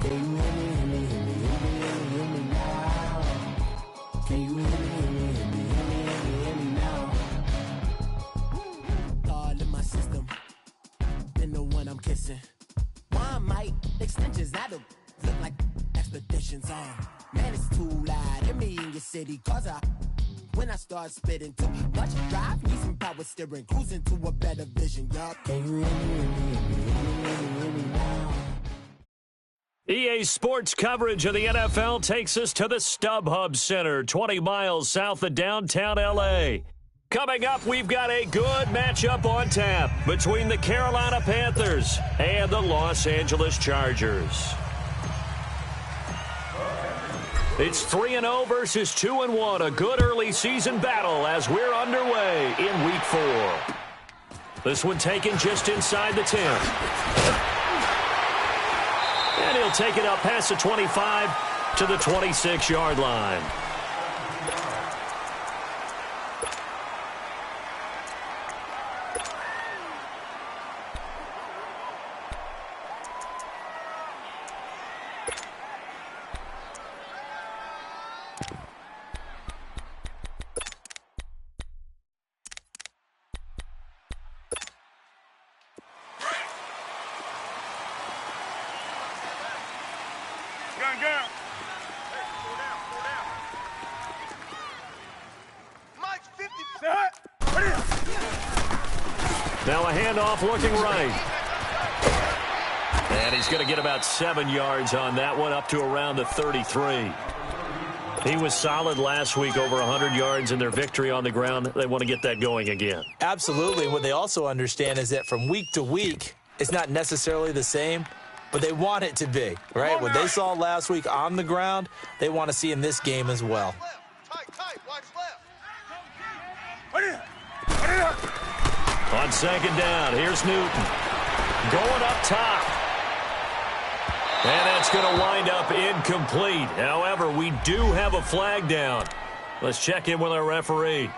Can you hear me, hear me, hear me, hear me, hear me, hear me now? Can you hear me, hear me, hear me, hear me, hear me, hear me now? All in my system, been the one I'm kissing. One mic extensions that'll look like expeditions on. Man, it's too loud. Hear me in your city, cause when I start spitting too much drive, need some power steering, cruising to a better vision, yup. Can you hear me, hear me, hear me, hear me, hear me now? EA Sports coverage of the NFL takes us to the StubHub Center, 20 miles south of downtown L.A. Coming up, we've got a good matchup on tap between the Carolina Panthers and the Los Angeles Chargers. It's 3-0 versus 2-1, a good early season battle as we're underway in Week 4. This one taken just inside the 10. And he'll take it up past the 25 to the 26-yard line. Now a handoff looking right. And he's going to get about 7 yards on that one, up to around the 33. He was solid last week, over 100 yards in their victory on the ground. They want to get that going again. Absolutely. What they also understand is that from week to week, it's not necessarily the same, but they want it to be, right? What they saw last week on the ground, they want to see in this game as well. Tight, watch left. On second down, here's Newton. Going up top. And that's going to wind up incomplete. However, we do have a flag down. Let's check in with our referee.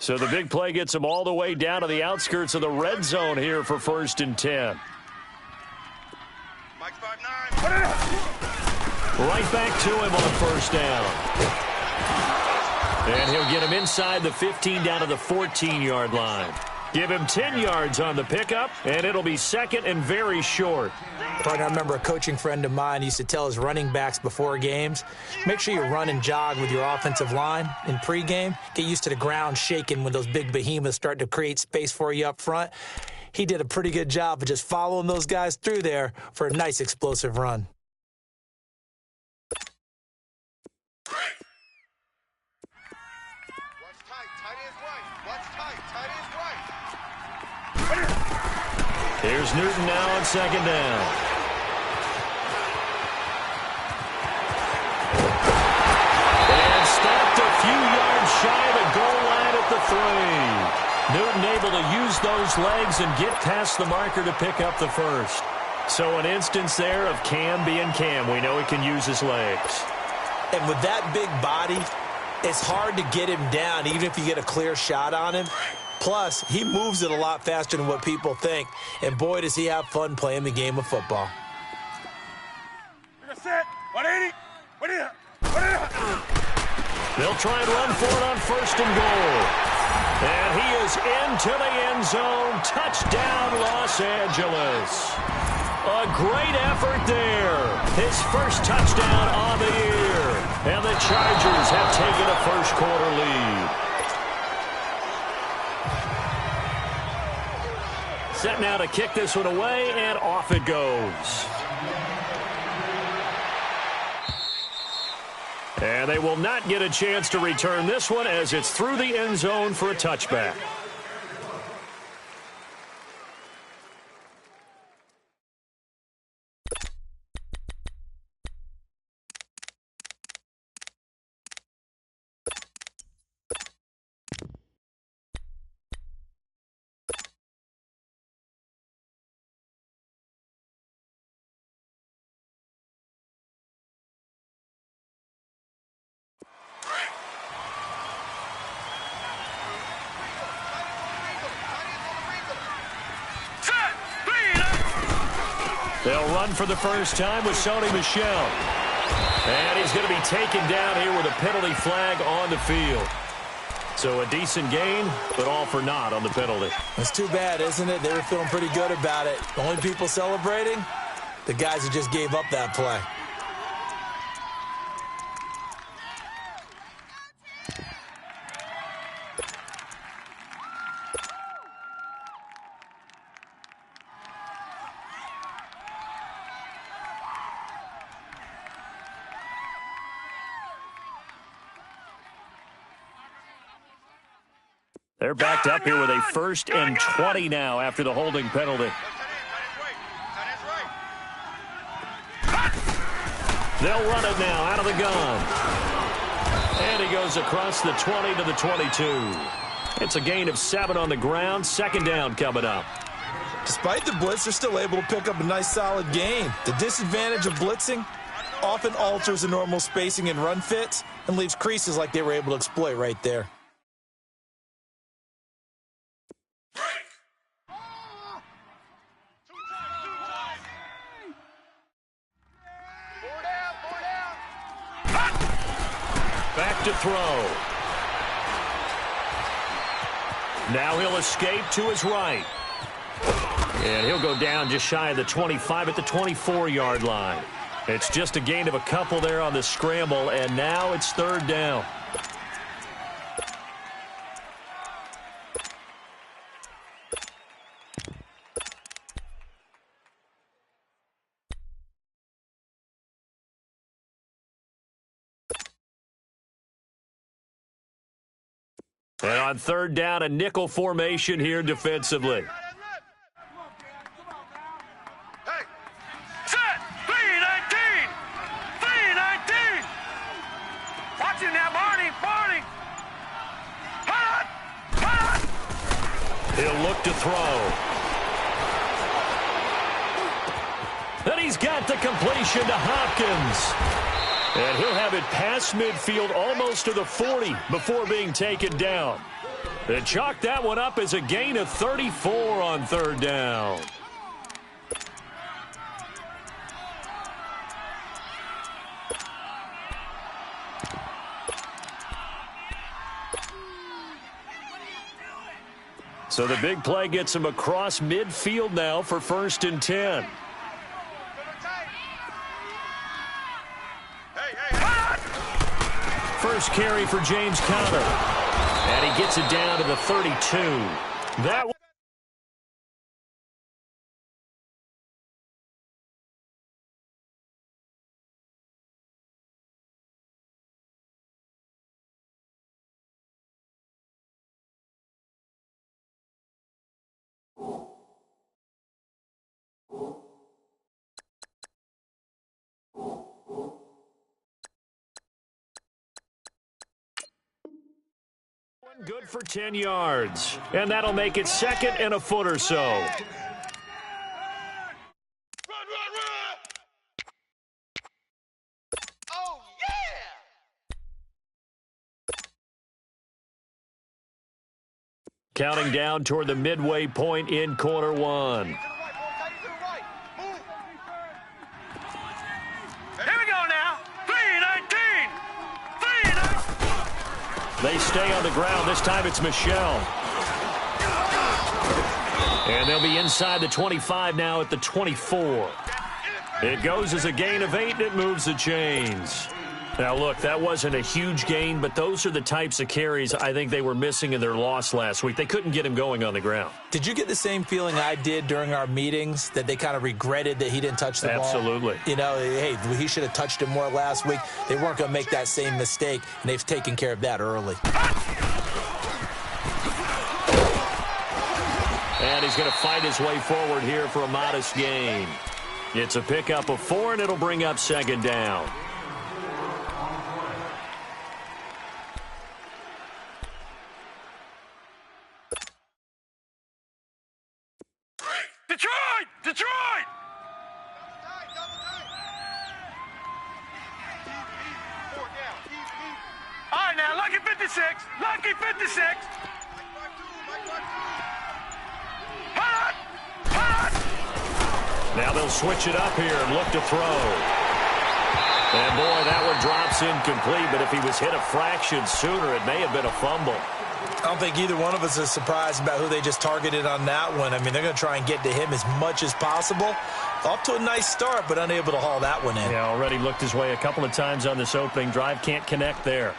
So the big play gets him all the way down to the outskirts of the red zone here for 1st and 10. Mike 5'9". Right back to him on 1st down. And he'll get him inside the 15 down to the 14-yard line. Give him 10 yards on the pickup, and it'll be 2nd and very short. I remember a coaching friend of mine used to tell his running backs before games, make sure you run and jog with your offensive line in pregame. Get used to the ground shaking when those big behemoths start to create space for you up front. He did a pretty good job of just following those guys through there for a nice explosive run. Here's Newton now on 2nd down. And stopped a few yards shy of the goal line at the 3. Newton able to use those legs and get past the marker to pick up the 1st. So an instance there of Cam being Cam. We know he can use his legs. And with that big body, it's hard to get him down, even if you get a clear shot on him. Plus, he moves it a lot faster than what people think. And boy, does he have fun playing the game of football. They'll try and run for it on 1st and goal. And he is into the end zone. Touchdown, Los Angeles. A great effort there. His first touchdown on the year. And the Chargers have taken a first-quarter lead. Set now to kick this one away, and off it goes. And they will not get a chance to return this one as it's through the end zone for a touchback. They'll run for the first time with Sony Michel. And he's going to be taken down here with a penalty flag on the field. So a decent gain, but all for naught on the penalty. It's too bad, isn't it? They were feeling pretty good about it. The only people celebrating, the guys who just gave up that play. They're backed up here with a 1st and 20 now after the holding penalty. They'll run it now out of the gun. And he goes across the 20 to the 22. It's a gain of 7 on the ground. 2nd down coming up. Despite the blitz, they're still able to pick up a nice solid gain. The disadvantage of blitzing often alters the normal spacing and run fits and leaves creases like they were able to exploit right there. Back to throw. Now he'll escape to his right. And he'll go down just shy of the 25 at the 24-yard line. It's just a gain of a couple there on the scramble, and now it's 3rd down. And on 3rd down, a nickel formation here defensively. Hey, set, 3-19, 3-19. Watch him now, Barney. Hot. He'll look to throw. And he's got the completion to Hopkins. And he'll have it past midfield almost to the 40 before being taken down. They chalk that one up as a gain of 34 on 3rd down. So the big play gets him across midfield now for 1st and 10. First carry for James Conner. And he gets it down to the 32. That one. Good for 10 yards. And that'll make it 2nd and a foot or so. Run. Oh, yeah. Counting down toward the midway point in quarter 1. They stay on the ground. This time it's Michel. And they'll be inside the 25 now at the 24. It goes as a gain of 8, and it moves the chains. Now, look, that wasn't a huge gain, but those are the types of carries I think they were missing in their loss last week. They couldn't get him going on the ground. Did you get the same feeling I did during our meetings, that they kind of regretted that he didn't touch the ball? Absolutely. You know, hey, he should have touched it more last week. They weren't going to make that same mistake, and they've taken care of that early. And he's going to fight his way forward here for a modest gain. It's a pickup of 4, and it'll bring up 2nd down. Detroit! All right, now, lucky 56. Now they'll switch it up here and look to throw. And, boy, that one drops incomplete, but if he was hit a fraction sooner, it may have been a fumble. I don't think either one of us is surprised about who they just targeted on that one. I mean, they're going to try and get to him as much as possible. Off to a nice start, but unable to haul that one in. Yeah, already looked his way a couple of times on this opening drive. Can't connect there.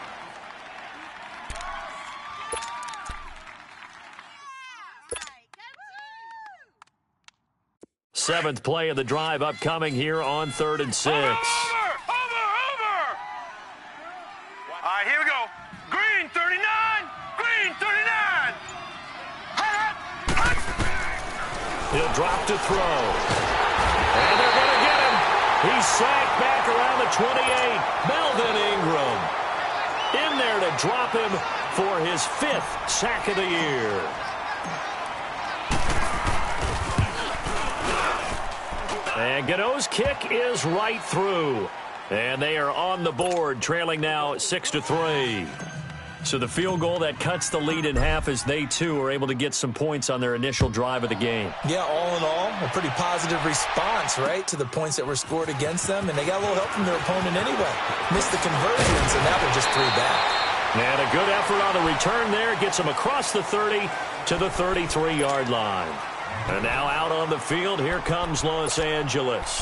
Seventh play of the drive upcoming here on 3rd and 6. Over! All right, here we go. Green 39. Green 39. He'll drop to throw. And they're going to get him. He's sacked back around the 28. Melvin Ingram in there to drop him for his 5th sack of the year. And Gano's kick is right through. And they are on the board, trailing now 6-3. So the field goal that cuts the lead in half as they, too, are able to get some points on their initial drive of the game. Yeah, all in all, a pretty positive response, right, to the points that were scored against them. And they got a little help from their opponent anyway. Missed the conversions, and now they're just 3 back. And a good effort on the return there. Gets them across the 30 to the 33-yard line. And now out on the field, here comes Los Angeles.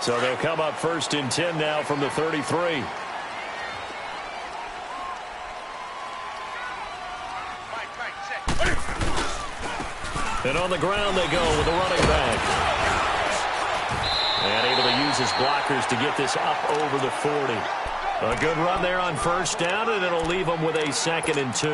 So they'll come up 1st and 10 now from the 33. And on the ground they go with the running back. And able to use his blockers to get this up over the 40. A good run there on 1st down, and it'll leave them with a 2nd and 2.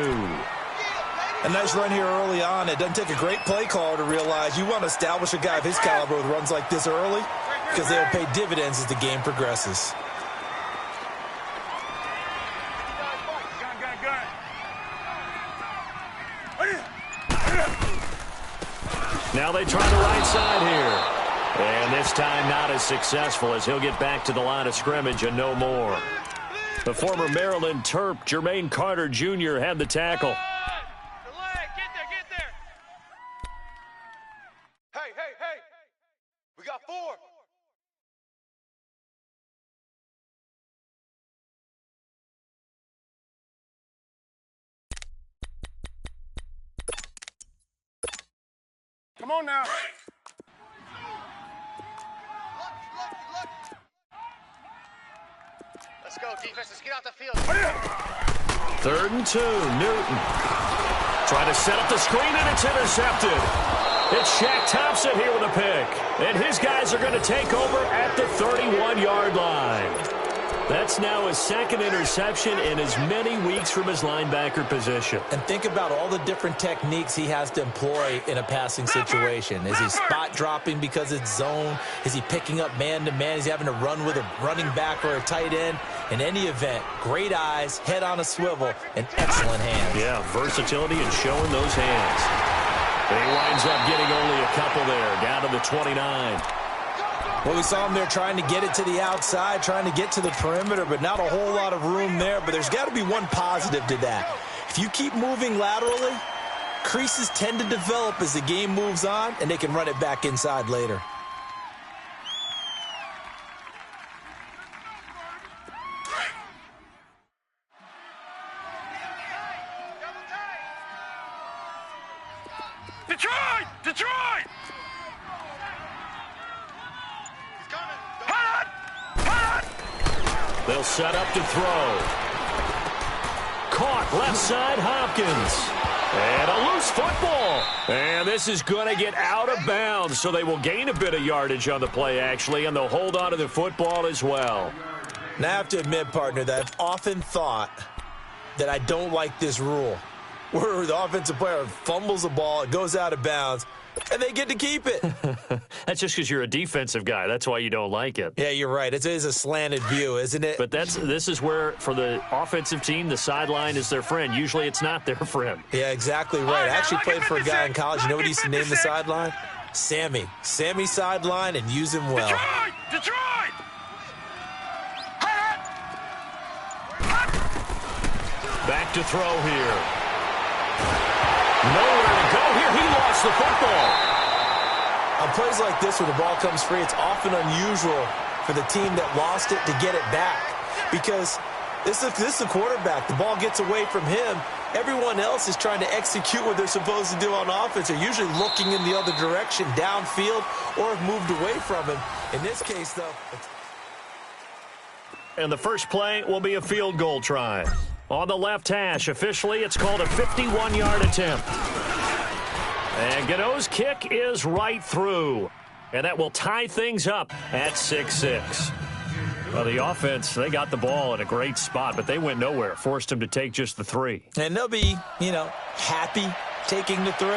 A nice run here early on. It doesn't take a great play caller to realize you want to establish a guy of his caliber with runs like this early because they'll pay dividends as the game progresses. Now they try the right side here. And this time not as successful as he'll get back to the line of scrimmage and no more. The former Maryland Terp, Jermaine Carter Jr. had the tackle. Get there. Hey. We got 4. Come on now. Let's go, defense. Let's get out the field. 3rd and 2. Newton trying to set up the screen, and it's intercepted. It's Shaq Thompson here with a pick. And his guys are going to take over at the 31-yard line. That's now his 2nd interception in as many weeks from his linebacker position. And think about all the different techniques he has to employ in a passing situation. Is he spot dropping because it's zone? Is he picking up man-to-man? Is he having to run with a running back or a tight end? In any event, great eyes, head on a swivel, and excellent hands. Yeah, versatility and showing those hands. And he winds up getting only a couple there, down to the 29. Well, we saw him there trying to get it to the outside, trying to get to the perimeter, but not a whole lot of room there. But there's got to be one positive to that. If you keep moving laterally, creases tend to develop as the game moves on, and they can run it back inside later. Detroit! They'll set up to throw. Caught left side, Hopkins. And a loose football. And this is going to get out of bounds, so they will gain a bit of yardage on the play, actually, and they'll hold on to the football as well. Now, I have to admit, partner, that I've often thought that I don't like this rule, where the offensive player fumbles the ball, it goes out of bounds, and they get to keep it. That's just because you're a defensive guy. That's why you don't like it. Yeah, you're right. It is a slanted view, isn't it? But this is where, for the offensive team, the sideline is their friend. Usually it's not their friend. Yeah, exactly right. I actually played for a guy in college. You know what he used to name the sideline? Sammy. Sammy sideline, and use him well. Detroit! Back to throw here. Nowhere to go here. He lost the football. On plays like this where the ball comes free, it's often unusual for the team that lost it to get it back because this is the quarterback. The ball gets away from him. Everyone else is trying to execute what they're supposed to do on offense. They're usually looking in the other direction, downfield, or have moved away from him. In this case, though... And the first play will be a field goal try. On the left hash, officially, it's called a 51-yard attempt. And Gano's kick is right through. And that will tie things up at 6-6. Well, the offense, they got the ball in a great spot, but they went nowhere. Forced them to take just the 3. And they'll be, happy taking the 3.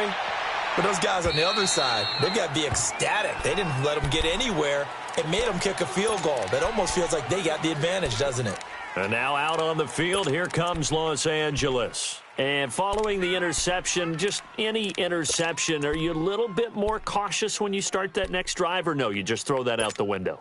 But those guys on the other side, they've got to be ecstatic. They didn't let them get anywhere. It made them kick a field goal. That almost feels like they got the advantage, doesn't it? And now out on the field, here comes Los Angeles. And following the interception, just any interception, are you a little bit more cautious when you start that next drive, or no, you just throw that out the window?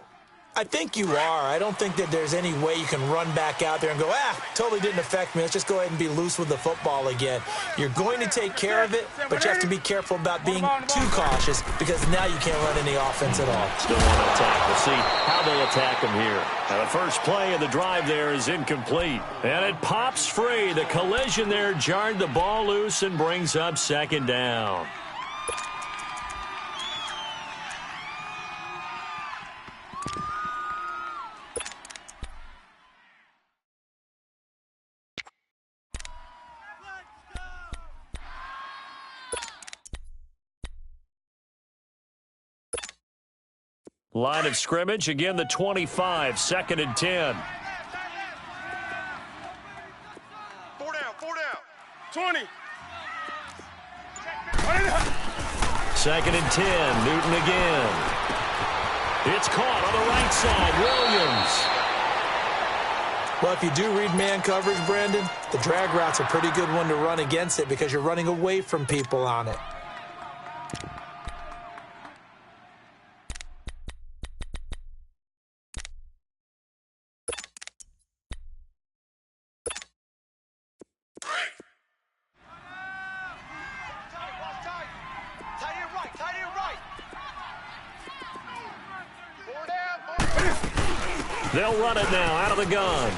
I think you are. I don't think that there's any way you can run back out there and go, totally didn't affect me. Let's just go ahead and be loose with the football again. You're going to take care of it, but you have to be careful about being too cautious because now you can't run any offense at all. Still want to attack. We'll see how they'll attack them here. Now the first play of the drive there is incomplete. And it pops free. The collision there jarred the ball loose and brings up second down. Line of scrimmage, again the 25, 2nd and 10. 4 down, 20. 2nd and 10, Newton again. It's caught on the right side, Williams. Well, if you do read man coverage, Brandon, the drag route's a pretty good one to run against it because you're running away from people on it. They'll run it now out of the gun.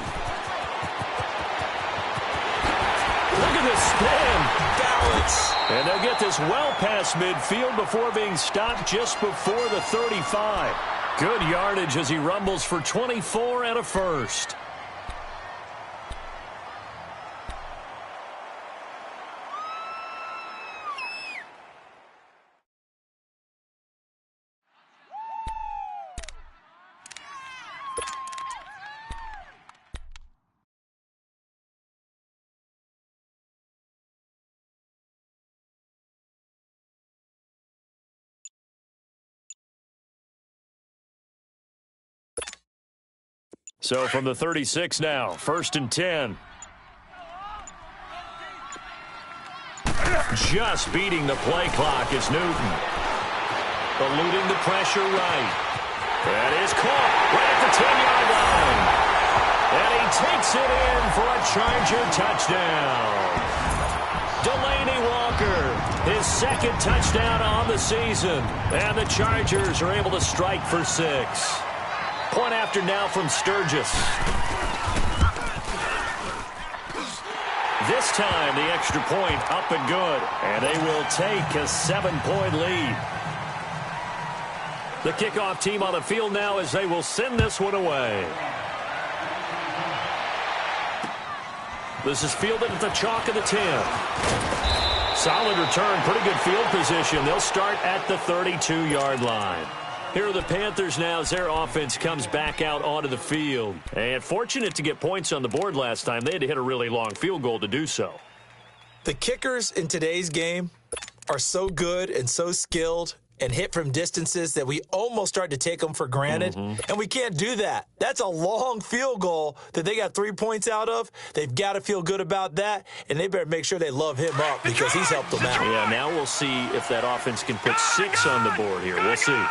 Look at this spin. Balance. And they'll get this well past midfield before being stopped just before the 35. Good yardage as he rumbles for 24 and a first. So from the 36 now, 1st and 10. Just beating the play clock is Newton. Eluding the pressure right. That is caught right at the 10-yard line. And he takes it in for a Charger touchdown. Delaney Walker, his 2nd touchdown on the season. And the Chargers are able to strike for 6. Point after now from Sturgis. This time the extra point up and good. And they will take a 7-point lead. The kickoff team on the field now as they will send this one away. This is fielded at the chalk of the 10. Solid return, pretty good field position. They'll start at the 32-yard line. Here are the Panthers now as their offense comes back out onto the field. And fortunate to get points on the board last time. They had to hit a really long field goal to do so. The kickers in today's game are so good and so skilled and hit from distances that we almost start to take them for granted. And we can't do that. That's a long field goal that they got 3 points out of. They've got to feel good about that, and they better make sure they love him up because he's helped them out. Yeah, now we'll see if that offense can put 6 on the board here. We'll see.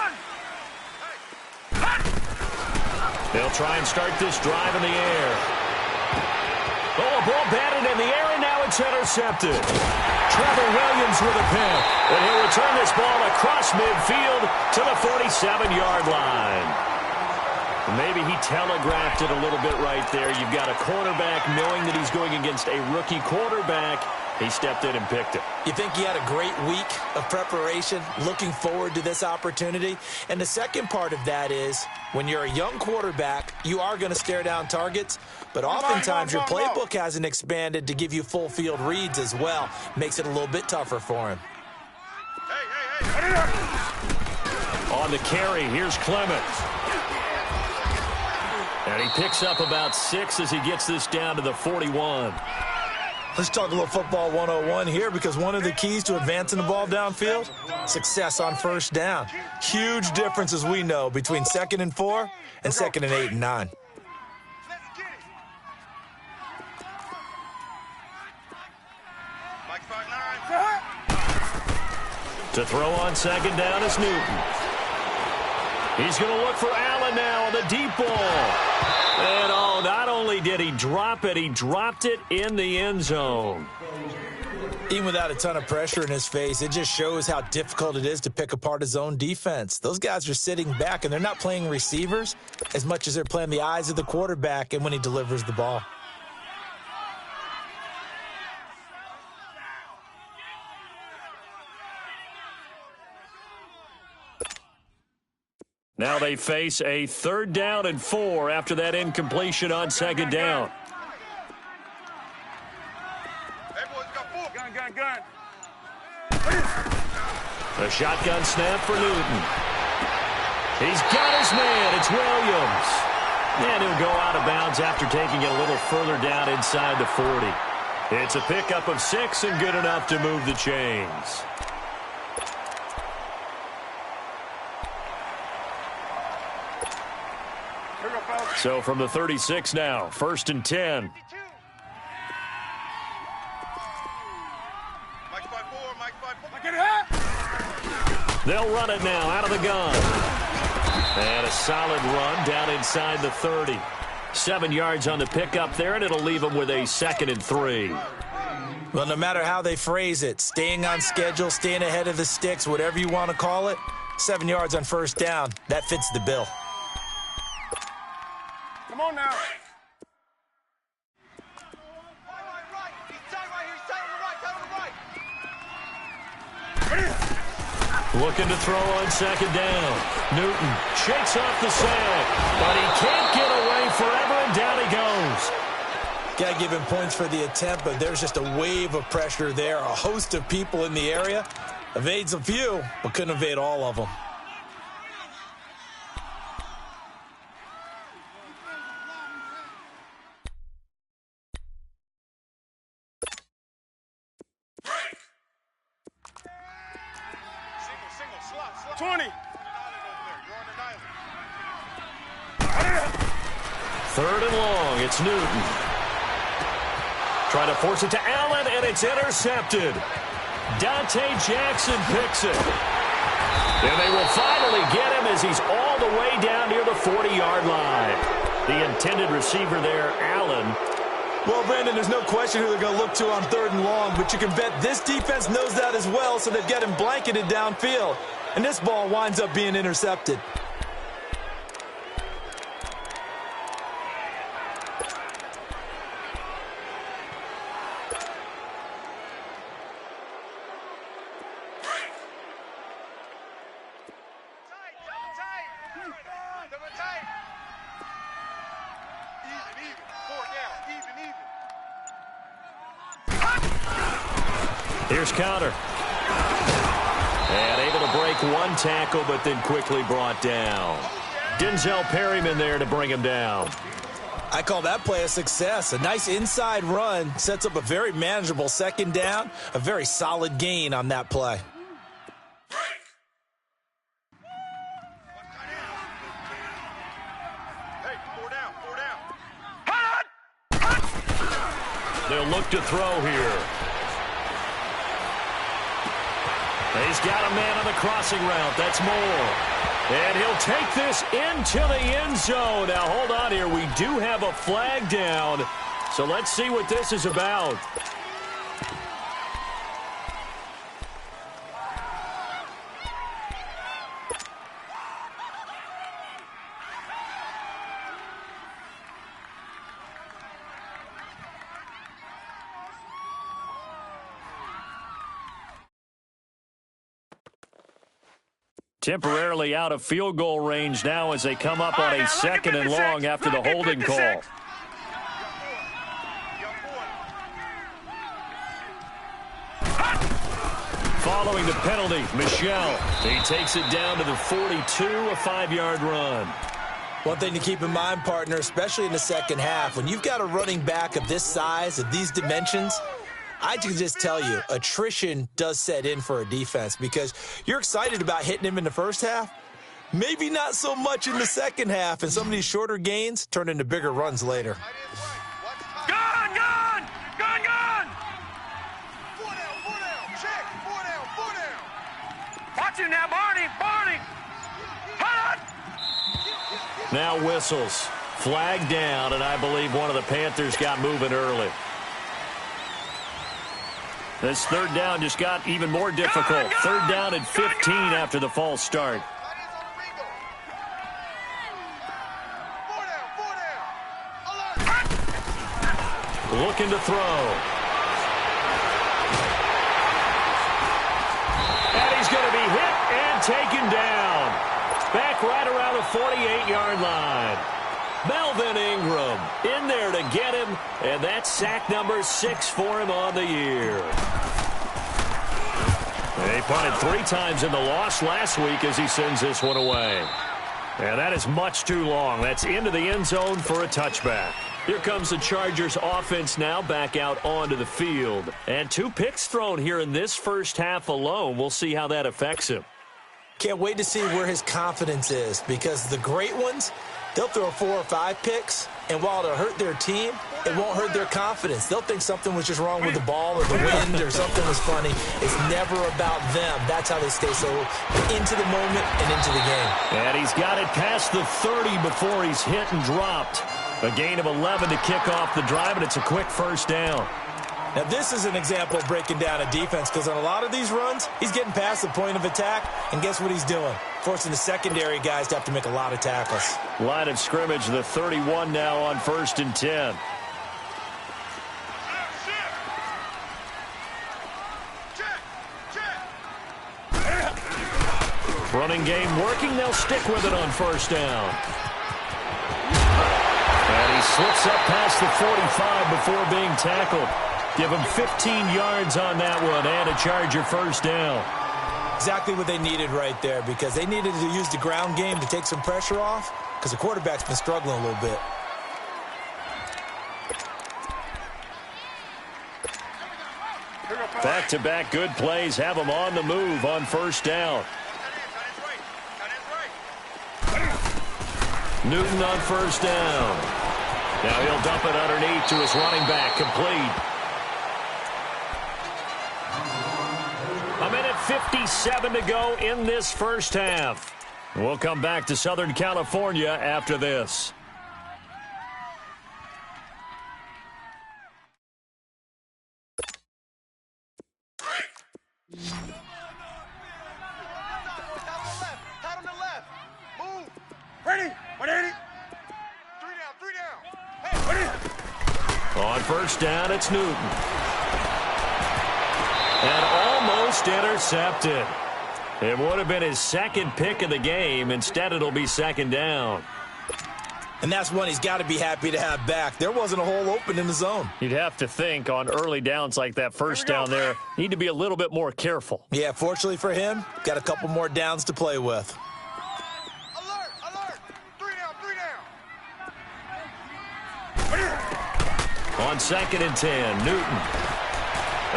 They'll try and start this drive in the air. Oh, a ball batted in the air, and now it's it's intercepted. Trevor Williams with a pick, and he'll return this ball across midfield to the 47-yard line. Maybe he telegraphed it a little bit right there. You've got a quarterback knowing that he's going against a rookie quarterback. He stepped in and picked it. You think he had a great week of preparation, looking forward to this opportunity? And the second part of that is, when you're a young quarterback, you are going to stare down targets, but oftentimes your playbook hasn't expanded to give you full field reads as well. Makes it a little bit tougher for him. On the carry, here's Clement. And he picks up about 6 as he gets this down to the 41. Let's talk a little football 101 here, because one of the keys to advancing the ball downfield, success on first down. Huge difference, as we know, between 2nd and 4 and 2nd and 8 and 9. To throw on 2nd down is Newton. He's going to look for Allen now on the deep ball. And, oh, not only did he drop it, he dropped it in the end zone. Even without a ton of pressure in his face, it just shows how difficult it is to pick apart his own defense. Those guys are sitting back, and they're not playing receivers as much as they're playing the eyes of the quarterback and when he delivers the ball. Now they face a 3rd down and 4 after that incompletion on 2nd down. Hey, boys, got 4. Gun. A shotgun snap for Newton. He's got his man. It's Williams. And he'll go out of bounds after taking it a little further down inside the 40. It's a pickup of 6 and good enough to move the chains. So from the 36 now, 1st and 10. They'll run it now out of the gun. And a solid run down inside the 30. 7 yards on the pickup there, and it'll leave them with a 2nd and 3. Well, no matter how they phrase it, staying on schedule, staying ahead of the sticks, whatever you want to call it, 7 yards on 1st down, that fits the bill. Come on now. Looking to throw on 2nd down. Newton shakes off the sack, but he can't get away forever, and down he goes. Got to give him points for the attempt, but there's just a wave of pressure there. A host of people in the area. Evades a few, but couldn't evade all of them. Third and long, it's Newton. Trying to force it to Allen, and it's intercepted. Dante Jackson picks it. And they will finally get him as he's all the way down near the 40-yard line. The intended receiver there, Allen. Well, Brandon, there's no question who they're going to look to on 3rd and long, but you can bet this defense knows that as well, so they've got him blanketed downfield. And this ball winds up being intercepted. Here's counter. And able to break one tackle, but then quickly brought down. Denzel Perryman there to bring him down. I call that play a success. A nice inside run sets up a very manageable 2nd down. A very solid gain on that play. They'll look to throw here. He's got a man on the crossing route. That's Moore. And he'll take this into the end zone. Now, hold on here. We do have a flag down. So let's see what this is about. Temporarily out of field goal range now as they come up on a 2nd and long after the holding call. Following the penalty, Michel. He takes it down to the 42, a 5-yard run. One thing to keep in mind, partner, especially in the second half, when you've got a running back of this size, of these dimensions, I can just tell you, attrition does set in for a defense because you're excited about hitting him in the first half, maybe not so much in the second half, and some of these shorter gains turn into bigger runs later. Gone, gone! Gone, gone! 4 down, check, 4 down. Watch him now, Barney, Barney! Hot! Now whistles. Flag down, and I believe one of the Panthers got moving early. This 3rd down just got even more difficult. 3rd down and 15 after the false start. 4 down. Looking to throw. And he's going to be hit and taken down. Back right around the 48-yard line. Melvin Ingram in there to get him, and that's sack number 6 for him on the year. They punted 3 times in the loss last week as he sends this one away. And that is much too long. That's into the end zone for a touchback. Here comes the Chargers offense now back out onto the field. And 2 picks thrown here in this first half alone. We'll see how that affects him. Can't wait to see where his confidence is because the great ones, they'll throw 4 or 5 picks, and while it'll hurt their team, it won't hurt their confidence. They'll think something was just wrong with the ball or the wind or something was funny. It's never about them. That's how they stay so into the moment and into the game. And he's got it past the 30 before he's hit and dropped. A gain of 11 to kick off the drive, and it's a quick first down. Now, this is an example of breaking down a defense because on a lot of these runs, he's getting past the point of attack, and guess what he's doing? Forcing the secondary guys to have to make a lot of tackles. Line of scrimmage, the 31 now on 1st and 10. Running game working. They'll stick with it on 1st down. And he slips up past the 45 before being tackled. Give him 15 yards on that one and a Charger 1st down. Exactly what they needed right there because they needed to use the ground game to take some pressure off because the quarterback's been struggling a little bit. Back-to-back good plays have him on the move on 1st down. Newton on 1st down. Now he'll dump it underneath to his running back, complete. A minute 57 to go in this first half. We'll come back to Southern California after this. Ready? 180. 3 down. Hey, ready? On 1st down, it's Newton. And almost intercepted. It would have been his 2nd pick of the game. Instead, it'll be 2nd down. And that's one he's got to be happy to have back. There wasn't a hole open in the zone. You'd have to think on early downs like that 1st down there, need to be a little bit more careful. Yeah, fortunately for him, got a couple more downs to play with. Alert, alert. 3 down. On 2nd and 10, Newton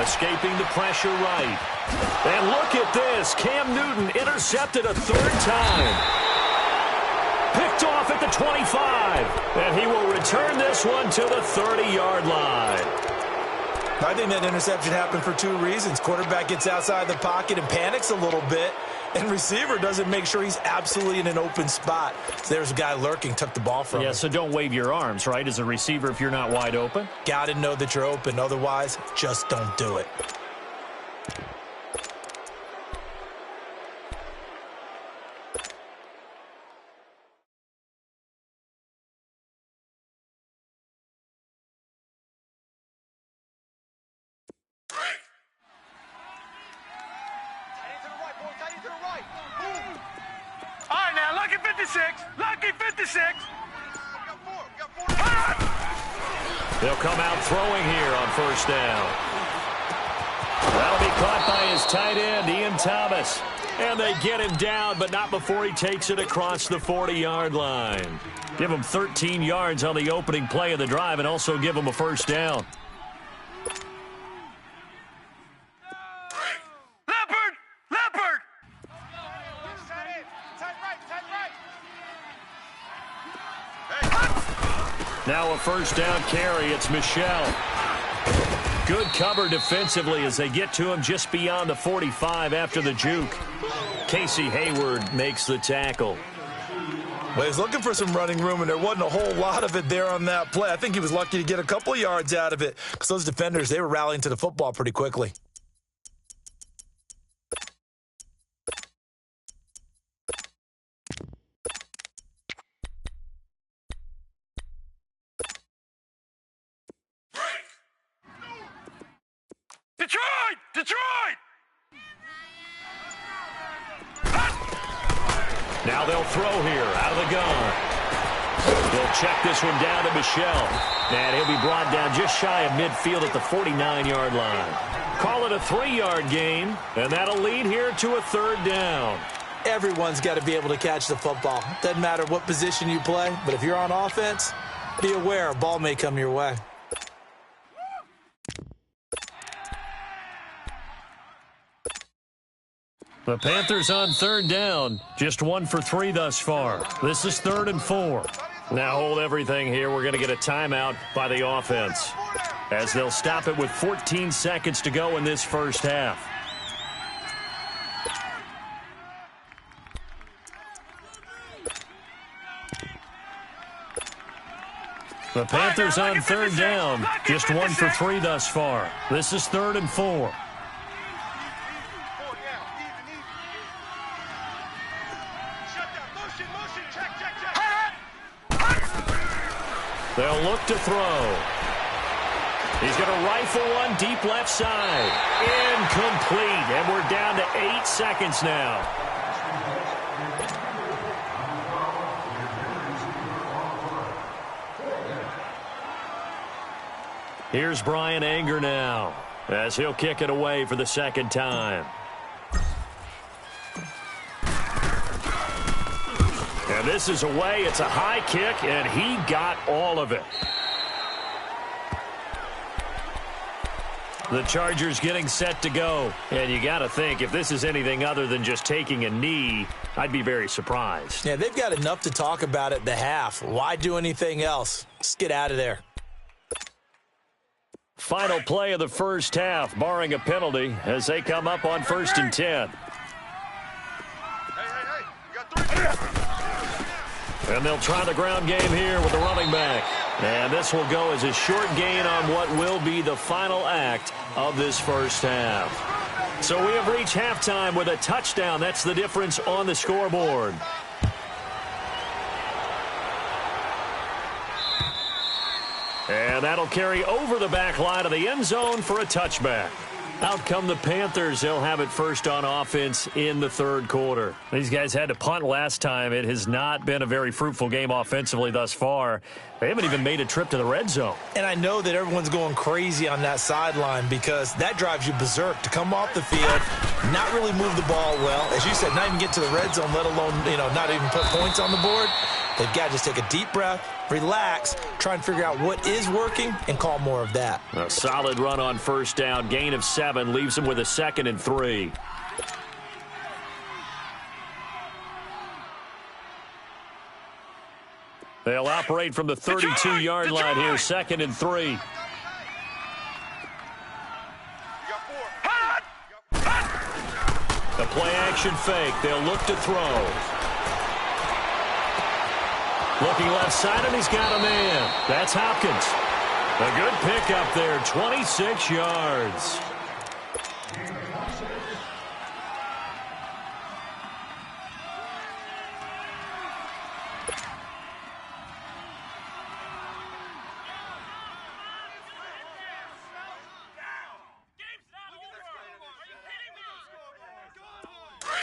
escaping the pressure right. And look at this. Cam Newton intercepted a 3rd time. Picked off at the 25. And he will return this one to the 30-yard line. I think that interception happened for 2 reasons. Quarterback gets outside the pocket and panics a little bit. And receiver doesn't make sure he's absolutely in an open spot. So there's a guy lurking, took the ball from him. Yeah, so don't wave your arms, right, as a receiver if you're not wide open. Got to know that you're open. Otherwise, just don't do it. Tight end to the right, boy. Tight end to the right. Move. Lucky 56. Lucky 56. We got four. They'll come out throwing here on first down. That'll be caught by his tight end, Ian Thomas. And they get him down, but not before he takes it across the 40-yard line. Give him 13 yards on the opening play of the drive and also give him a first down. Leopard! Leopard! Now a first down carry. It's Michelle. Good cover defensively as they get to him just beyond the 45 after the juke. Casey Hayward makes the tackle. Well, he's looking for some running room, and there wasn't a whole lot of it there on that play. I think he was lucky to get a couple of yards out of it because those defenders, they were rallying to the football pretty quickly. Detroit! Detroit! Now they'll throw here out of the gun. They'll check this one down to Michelle. And he'll be brought down just shy of midfield at the 49-yard line. Call it a 3-yard gain, and that'll lead here to a third down. Everyone's got to be able to catch the football. Doesn't matter what position you play, but if you're on offense, be aware a ball may come your way. The Panthers on third down, just 1 for 3 thus far. This is 3rd and 4. Now hold everything here. We're going to get a timeout by the offense as they'll stop it with 14 seconds to go in this first half. The Panthers on third down, just 1 for 3 thus far. This is 3rd and 4. They'll look to throw. He's going to rifle one deep left side. Incomplete, and we're down to 8 seconds now. Here's Brian Anger now as he'll kick it away for the second time. And this is away. It's a high kick, and he got all of it. The Chargers getting set to go. And you got to think, if this is anything other than just taking a knee, I'd be very surprised. Yeah, they've got enough to talk about at the half. Why do anything else? Just get out of there. Final play of the first half, barring a penalty, as they come up on 1st and 10. Hey, you got 3. And they'll try the ground game here with the running back. And this will go as a short gain on what will be the final act of this first half. So we have reached halftime with a touchdown. That's the difference on the scoreboard. And that'll carry over the back line of the end zone for a touchback. Out come the Panthers. They'll have it first on offense in the third quarter. These guys had to punt last time. It has not been a very fruitful game offensively thus far. They haven't even made a trip to the red zone. And I know that everyone's going crazy on that sideline because that drives you berserk to come off the field, not really move the ball well. As you said, not even get to the red zone, let alone, not even put points on the board. They've got to just take a deep breath, relax, try and figure out what is working, and call more of that. A solid run on first down. Gain of 7 leaves them with a 2nd and 3. They'll operate from the 32-yard line here, 2nd and 3. You got 4. The play-action fake. They'll look to throw. Looking left side, and he's got a man. That's Hopkins. A good pickup there, 26 yards.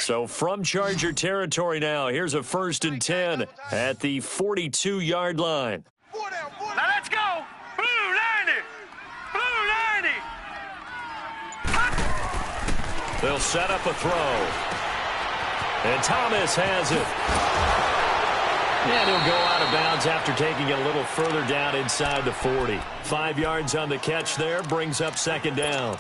So from Charger territory now, here's a 1st and 10 at the 42-yard line. Now let's go. Blue 90. Blue 90. They'll set up a throw. And Thomas has it. And he'll go out of bounds after taking it a little further down inside the 40. 5 yards on the catch there, brings up 2nd down.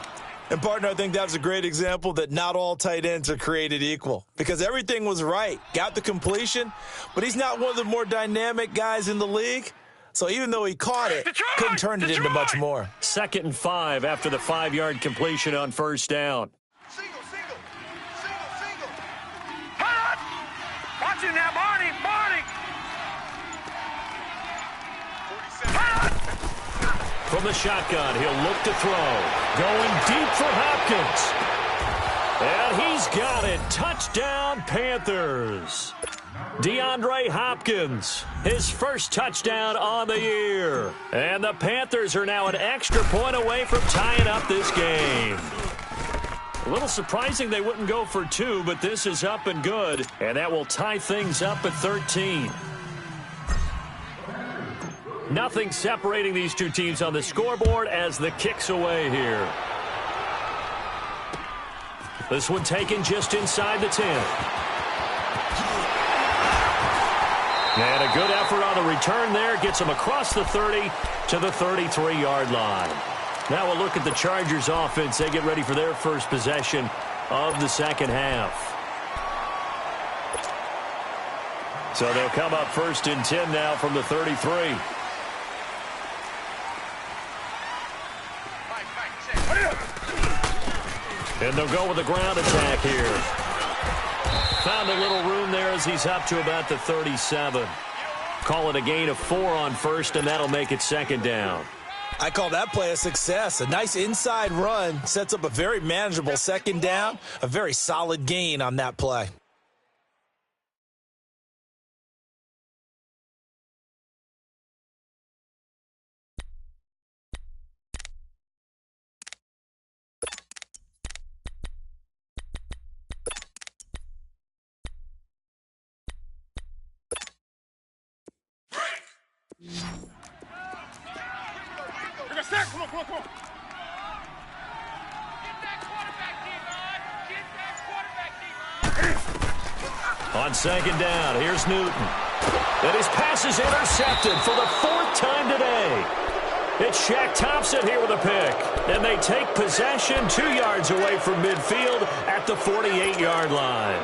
And, partner, I think that was a great example that not all tight ends are created equal because everything was right. Got the completion, but he's not one of the more dynamic guys in the league. So even though he caught it, couldn't turn it into much more. 2nd and 5 after the 5-yard completion on 1st down. Single, single. Single, single. Hut! Watch him now, Barney. Barney. 47. Hut! From the shotgun, he'll look to throw. Going deep for Hopkins. And he's got it. Touchdown, Panthers. DeAndre Hopkins, his first touchdown on the year. And the Panthers are now an extra point away from tying up this game. A little surprising they wouldn't go for 2, but this is up and good. And that will tie things up at 13. Nothing separating these two teams on the scoreboard as the kick's away here. This one taken just inside the 10. And a good effort on the return there. Gets him across the 30 to the 33-yard line. Now we'll look at the Chargers offense. They get ready for their first possession of the second half. So they'll come up 1st and 10 now from the 33. And they'll go with the ground attack here. Found a little room there as he's up to about the 37. Call it a gain of 4 on 1st, and that'll make it 2nd down. I call that play a success. A nice inside run sets up a very manageable 2nd down. A very solid gain on that play. Come on, come on, come on. Get that quarterback, D-Line. Get that quarterback, D-Line. On 2nd down, here's Newton. And his pass is intercepted for the 4th time today. It's Shaq Thompson here with a pick. And they take possession 2 yards away from midfield at the 48-yard line.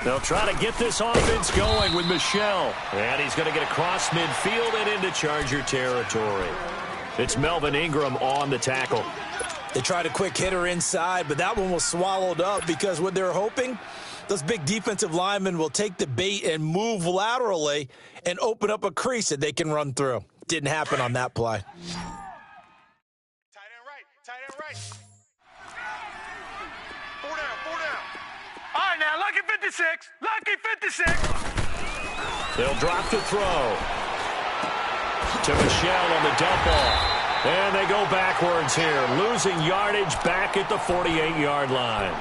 They'll try to get this offense going with Michel. And he's going to get across midfield and into Charger territory. It's Melvin Ingram on the tackle. They tried a quick hitter inside, but that one was swallowed up because what they're hoping, those big defensive linemen will take the bait and move laterally and open up a crease that they can run through. Didn't happen on that play. Tight end right. Tight end right. 4 down, 4 down. All right, now, lucky 56. Lucky 56. They'll drop to throw. To Michel on the dump off. And they go backwards here, losing yardage back at the 48-yard line.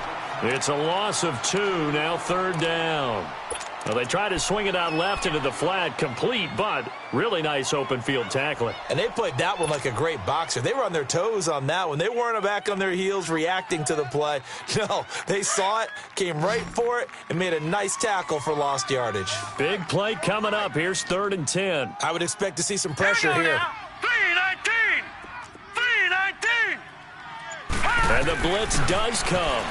It's a loss of 2, now 3rd down. Well, they try to swing it out left into the flat, complete, but really nice open field tackling. And they played that one like a great boxer. They were on their toes on that one. They weren't back on their heels reacting to the play. No, they saw it, came right for it, and made a nice tackle for lost yardage. Big play coming up. Here's 3rd and 10. I would expect to see some pressure here. 319. 319. And the blitz does come.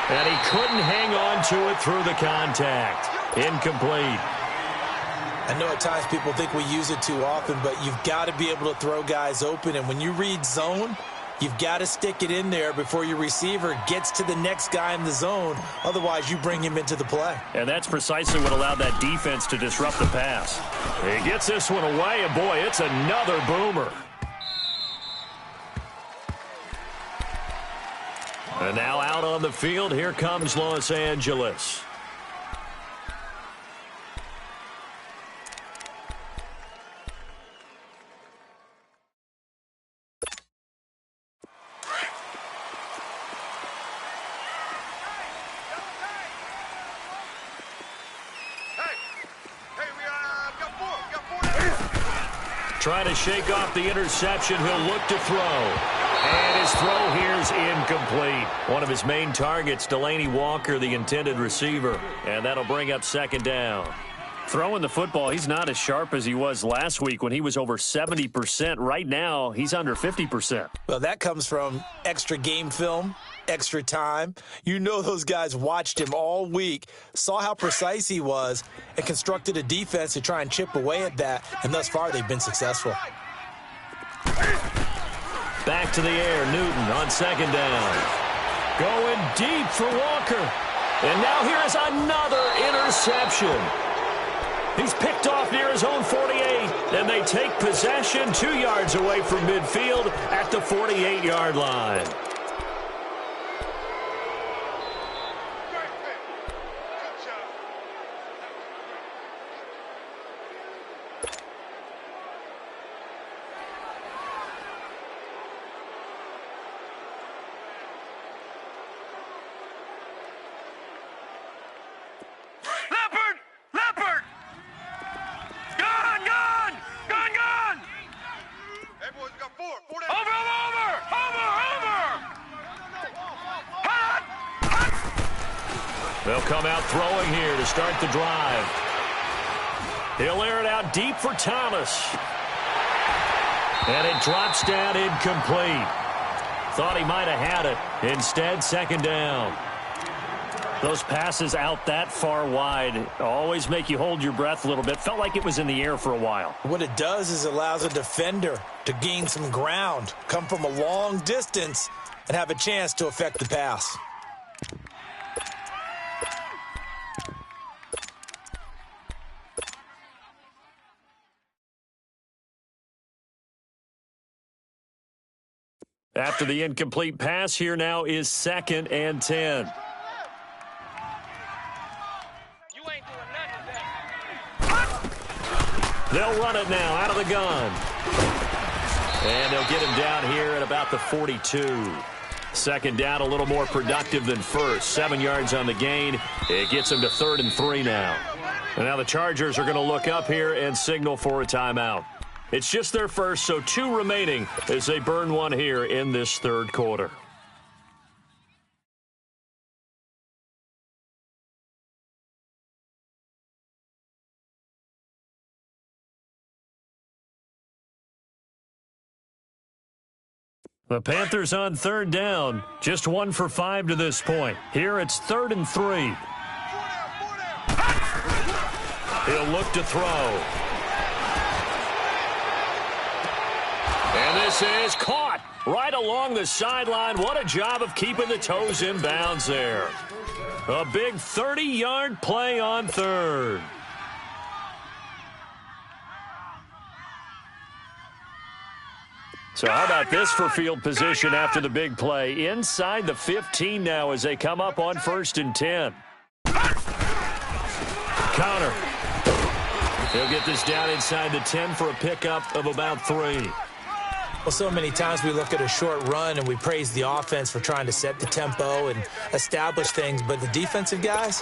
And he couldn't hang on to it through the contact. Incomplete. I know at times people think we use it too often, but you've got to be able to throw guys open. And when you read zone, You've got to stick it in there before your receiver gets to the next guy in the zone. Otherwise, you bring him into the play. And that's precisely what allowed that defense to disrupt the pass. He gets this one away, and boy, it's another boomer. And now out on the field, here comes Los Angeles. Trying to shake off the interception. He'll look to throw. And his throw here is incomplete. One of his main targets, Delaney Walker, the intended receiver. And that'll bring up second down. Throwing the football, he's not as sharp as he was last week when he was over 70%. Right now, he's under 50%. Well, that comes from extra game film, extra time. You know those guys watched him all week, saw how precise he was, and constructed a defense to try and chip away at that. And thus far, they've been successful. Back to the air, Newton on second down. Going deep for Walker. And now here's another interception. He's picked off near his own 48, and they take possession 2 yards away from midfield at the 48-yard line. They'll come out throwing here to start the drive. He'll air it out deep for Thomas. And it drops down incomplete. Thought he might have had it. Instead, second down. Those passes out that far wide always make you hold your breath a little bit. Felt like it was in the air for a while. What it does is it allows a defender to gain some ground, come from a long distance, and have a chance to affect the pass. After the incomplete pass, here now is 2nd and 10. They'll run it now out of the gun. And they'll get him down here at about the 42. Second down, a little more productive than first. 7 yards on the gain. It gets him to 3rd and 3 now. And now the Chargers are going to look up here and signal for a timeout. It's just their first, so 2 remaining as they burn one here in this third quarter. The Panthers on 3rd down, just 1 for 5 to this point. Here it's 3rd and 3. He'll look to throw. And this is caught right along the sideline. What a job of keeping the toes in bounds there. A big 30-yard play on 3rd. So how about this for field position after the big play? Inside the 15 now as they come up on 1st and 10. Counter. He'll get this down inside the 10 for a pickup of about 3. Well, so many times we look at a short run and we praise the offense for trying to set the tempo and establish things, but the defensive guys,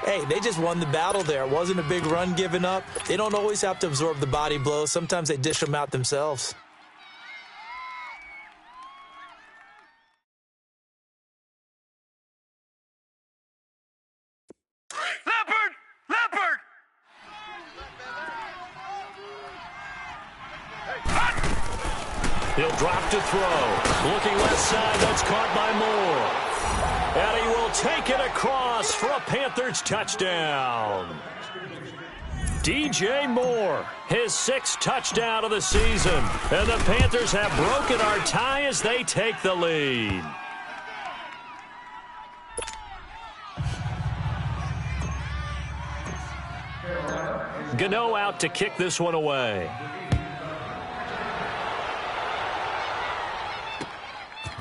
hey, they just won the battle there. It wasn't a big run given up. They don't always have to absorb the body blows. Sometimes they dish them out themselves. He'll drop to throw. Looking left side, that's caught by Moore. And he will take it across for a Panthers touchdown. DJ Moore, his 6th touchdown of the season. And the Panthers have broken our tie as they take the lead. Gano out to kick this one away.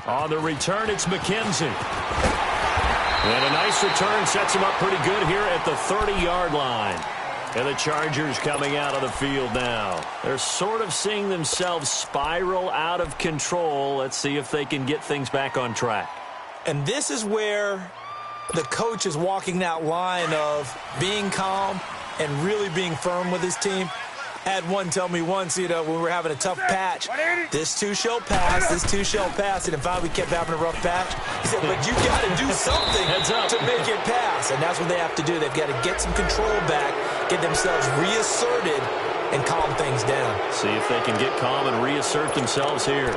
On the return, it's McKenzie. And a nice return sets him up pretty good here at the 30-yard line. And the Chargers coming out of the field now. They're sort of seeing themselves spiral out of control. Let's see if they can get things back on track. And this is where the coach is walking that line of being calm and really being firm with his team. I had one tell me once, when we were having a tough patch, this too shall pass, this too shall pass. And if we kept having a rough patch, he said, but you got to do something to make it pass. And that's what they have to do. They've got to get some control back, get themselves reasserted, and calm things down. See if they can get calm and reassert themselves here.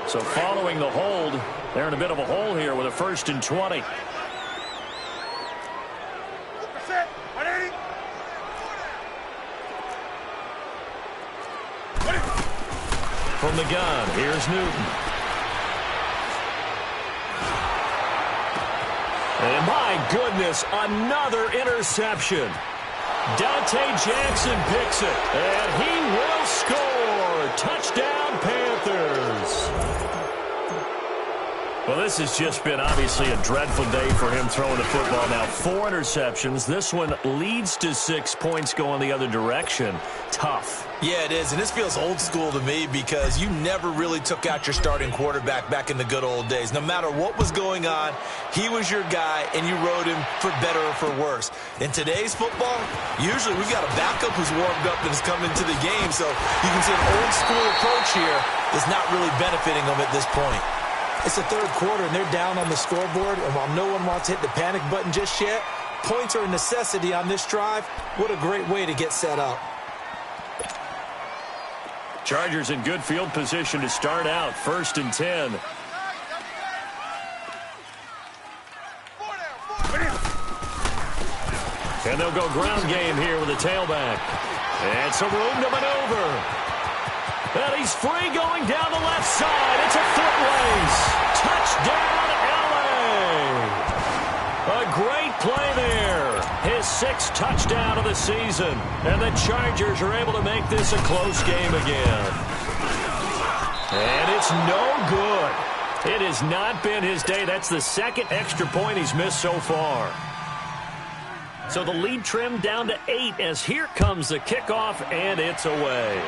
So following the hold, they're in a bit of a hole here with a 1st and 20. From the gun, here's Newton. And my goodness, another interception. Dante Jackson picks it, and he will score. Touchdown, Panthers. Well, this has just been obviously a dreadful day for him throwing the football. Now 4 interceptions. This one leads to 6 points going the other direction. Tough. Yeah, it is, and this feels old school to me because you never really took out your starting quarterback back in the good old days. No matter what was going on, he was your guy, and you rode him for better or for worse. In today's football, usually we got a backup who's warmed up and has come into the game, so you can see an old school approach here is not really benefiting them at this point. It's the 3rd quarter, and they're down on the scoreboard, and while no one wants to hit the panic button just yet, points are a necessity on this drive. What a great way to get set up. Chargers in good field position to start out. 1st and 10. And they'll go ground game here with a tailback. And some room to maneuver. And he's free going down the left side. It's a foot race. Touchdown, LA. A great play there. His 6th touchdown of the season. And the Chargers are able to make this a close game again. And it's no good. It has not been his day. That's the 2nd extra point he's missed so far. So the lead trimmed down to 8 as here comes the kickoff, and it's away.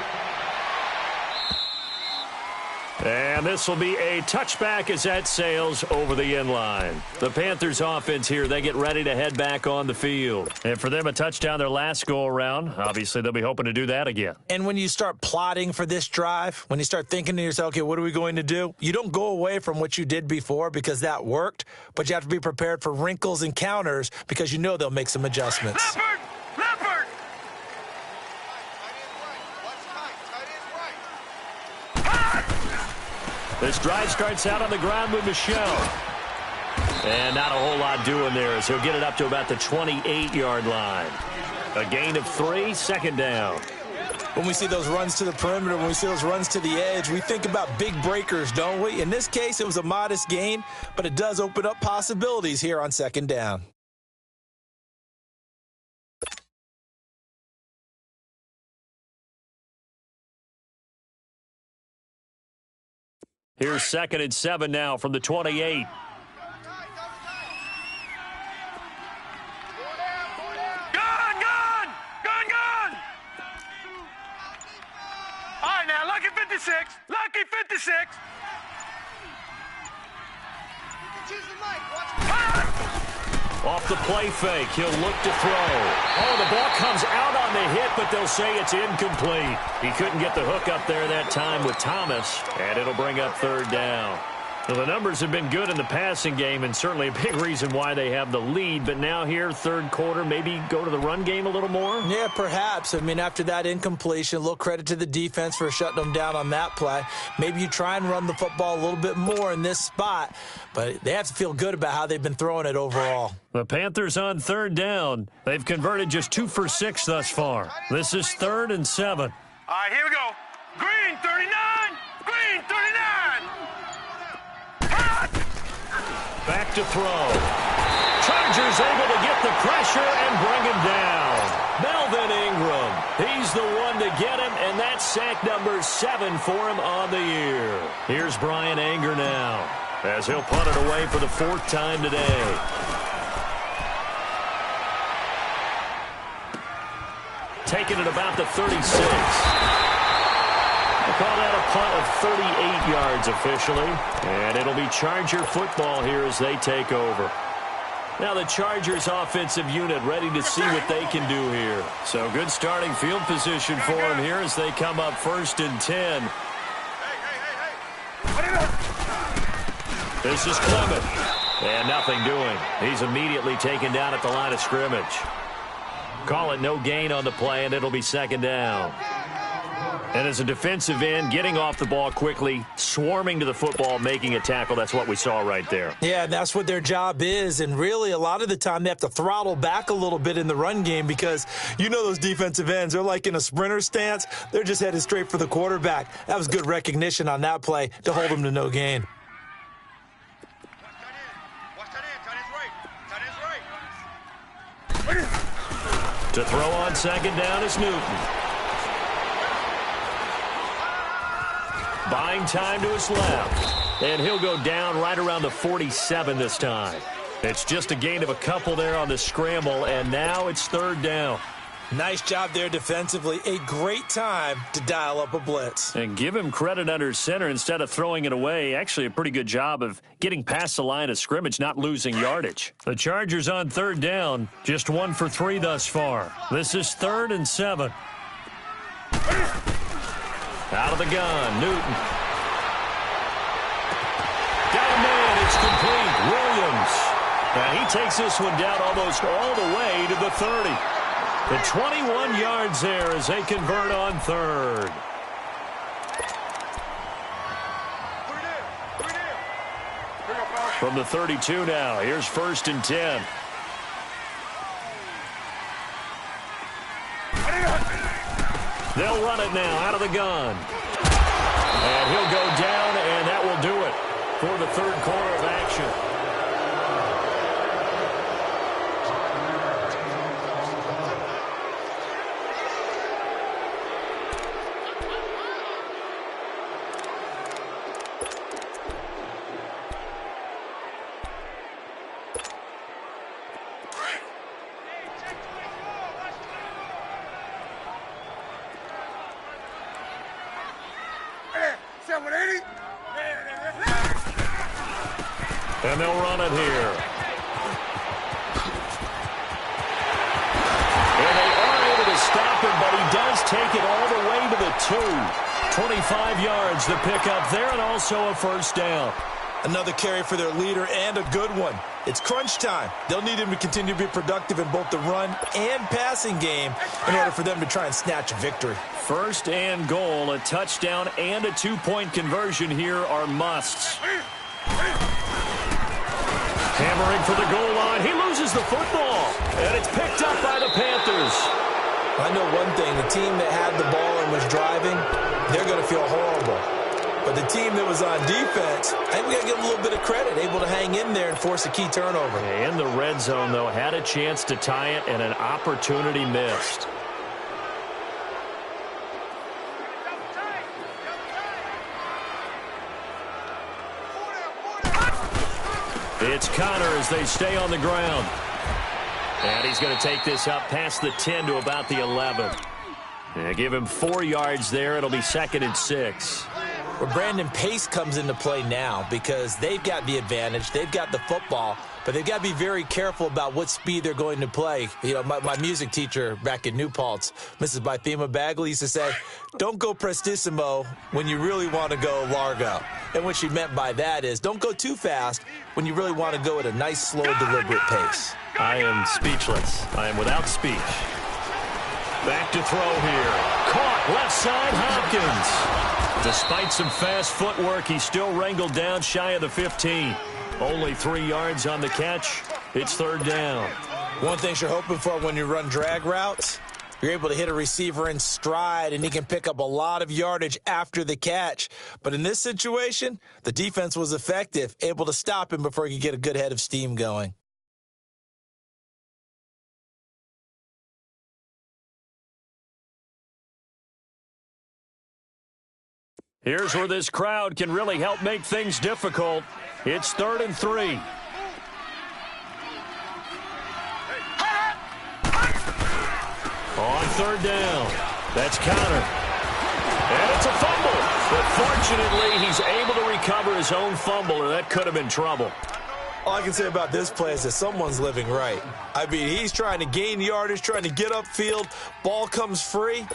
And this will be a touchback as that sails over the end line. The Panthers offense here, they get ready to head back on the field. And for them, a touchdown their last go-around. Obviously, they'll be hoping to do that again. And when you start plotting for this drive, when you start thinking to yourself, okay, what are we going to do? You don't go away from what you did before because that worked, but you have to be prepared for wrinkles and counters because you know they'll make some adjustments. Leopard! Leopard! This drive starts out on the ground with Michelle. And not a whole lot doing there as he'll get it up to about the 28-yard line. A gain of 3, 2nd down. When we see those runs to the perimeter, when we see those runs to the edge, we think about big breakers, don't we? In this case, it was a modest gain, but it does open up possibilities here on 2nd down. Here's 2nd and 7 now from the 28. All right, now, lucky 56. Lucky 56. Off the play fake, he'll look to throw. Oh, the ball comes out on the hit, but they'll say it's incomplete. He couldn't get the hook up there that time with Thomas, and it'll bring up 3rd down. Well, the numbers have been good in the passing game and certainly a big reason why they have the lead. But now here, third quarter, maybe go to the run game a little more? Yeah, perhaps. I mean, after that incompletion, a little credit to the defense for shutting them down on that play. Maybe you try and run the football a little bit more in this spot, but they have to feel good about how they've been throwing it overall. The Panthers on third down. They've converted just 2 for 6 thus far. This is 3rd and 7. All right, here we go. Green 39. Green 39. Back to throw. Chargers able to get the pressure and bring him down. Melvin Ingram. He's the one to get him, and that's sack number 7 for him on the year. Here's Brian Anger now, as he'll punt it away for the 4th time today. Taking it about the 36. They call that a punt of 38 yards officially. And it'll be Charger football here as they take over. Now the Chargers offensive unit ready to see what they can do here. So good starting field position for them here as they come up 1st and 10. This is Clement. And nothing doing. He's immediately taken down at the line of scrimmage. Call it no gain on the play, and it'll be 2nd down. And as a defensive end, getting off the ball quickly, swarming to the football, making a tackle, that's what we saw right there. Yeah, that's what their job is, and really a lot of the time they have to throttle back a little bit in the run game because you know those defensive ends, they're like in a sprinter stance. They're just headed straight for the quarterback. That was good recognition on that play to hold them to no gain. Watch that end. Tight end's right. To throw on 2nd down is Newton. Buying time to his left. And he'll go down right around the 47 this time. It's just a gain of a couple there on the scramble, and now it's 3rd down. Nice job there defensively. A great time to dial up a blitz. And give him credit under center instead of throwing it away. Actually a pretty good job of getting past the line of scrimmage, not losing yardage. The Chargers on 3rd down, just 1 for 3 thus far. This is 3rd and 7. Out of the gun, Newton. Got a man, it's complete. Williams. And he takes this one down almost all the way to the 30. The 21 yards there as they convert on 3rd. From the 32 now, here's 1st and 10. They'll run it now out of the gun. And he'll go down, and that will do it for the 3rd quarter of action. And they'll run it here. And they are able to stop him, but he does take it all the way to the 2. 25 yards to pick up there, and also a 1st down. Another carry for their leader, and a good one. It's crunch time. They'll need him to continue to be productive in both the run and passing game in order for them to try and snatch a victory. 1st and goal, a touchdown and a 2-point conversion here are musts. Hammering for the goal line. He loses the football, and it's picked up by the Panthers. I know one thing. The team that had the ball and was driving, they're going to feel horrible. But the team that was on defense, I think we got to give them a little bit of credit, able to hang in there and force a key turnover. In the red zone, though, had a chance to tie it, and an opportunity missed. It's Connor as they stay on the ground. And he's going to take this up past the 10 to about the 11. And give him 4 yards there. It'll be 2nd and 6. Well, Brandon, pace comes into play now because they've got the advantage. They've got the football. but they've got to be very careful about what speed they're going to play. You know, my music teacher back in New Paltz, Mrs. Bythema Bagley, used to say, don't go prestissimo when you really want to go largo. And what she meant by that is don't go too fast when you really want to go at a nice, slow, deliberate pace. I am speechless. I am without speech. Back to throw here. Caught left side, Hopkins. Despite some fast footwork, he still wrangled down shy of the 15. Only 3 yards on the catch. It's third down. One thing you're hoping for when you run drag routes, you're able to hit a receiver in stride, and he can pick up a lot of yardage after the catch. But in this situation, the defense was effective, able to stop him before he could get a good head of steam going. Here's where this crowd can really help make things difficult. It's 3rd and 3. On 3rd down. That's counter. And it's a fumble. But fortunately, he's able to recover his own fumble, or that could have been trouble. All I can say about this play is that someone's living right. I mean, he's trying to gain yardage, trying to get upfield. Ball comes free.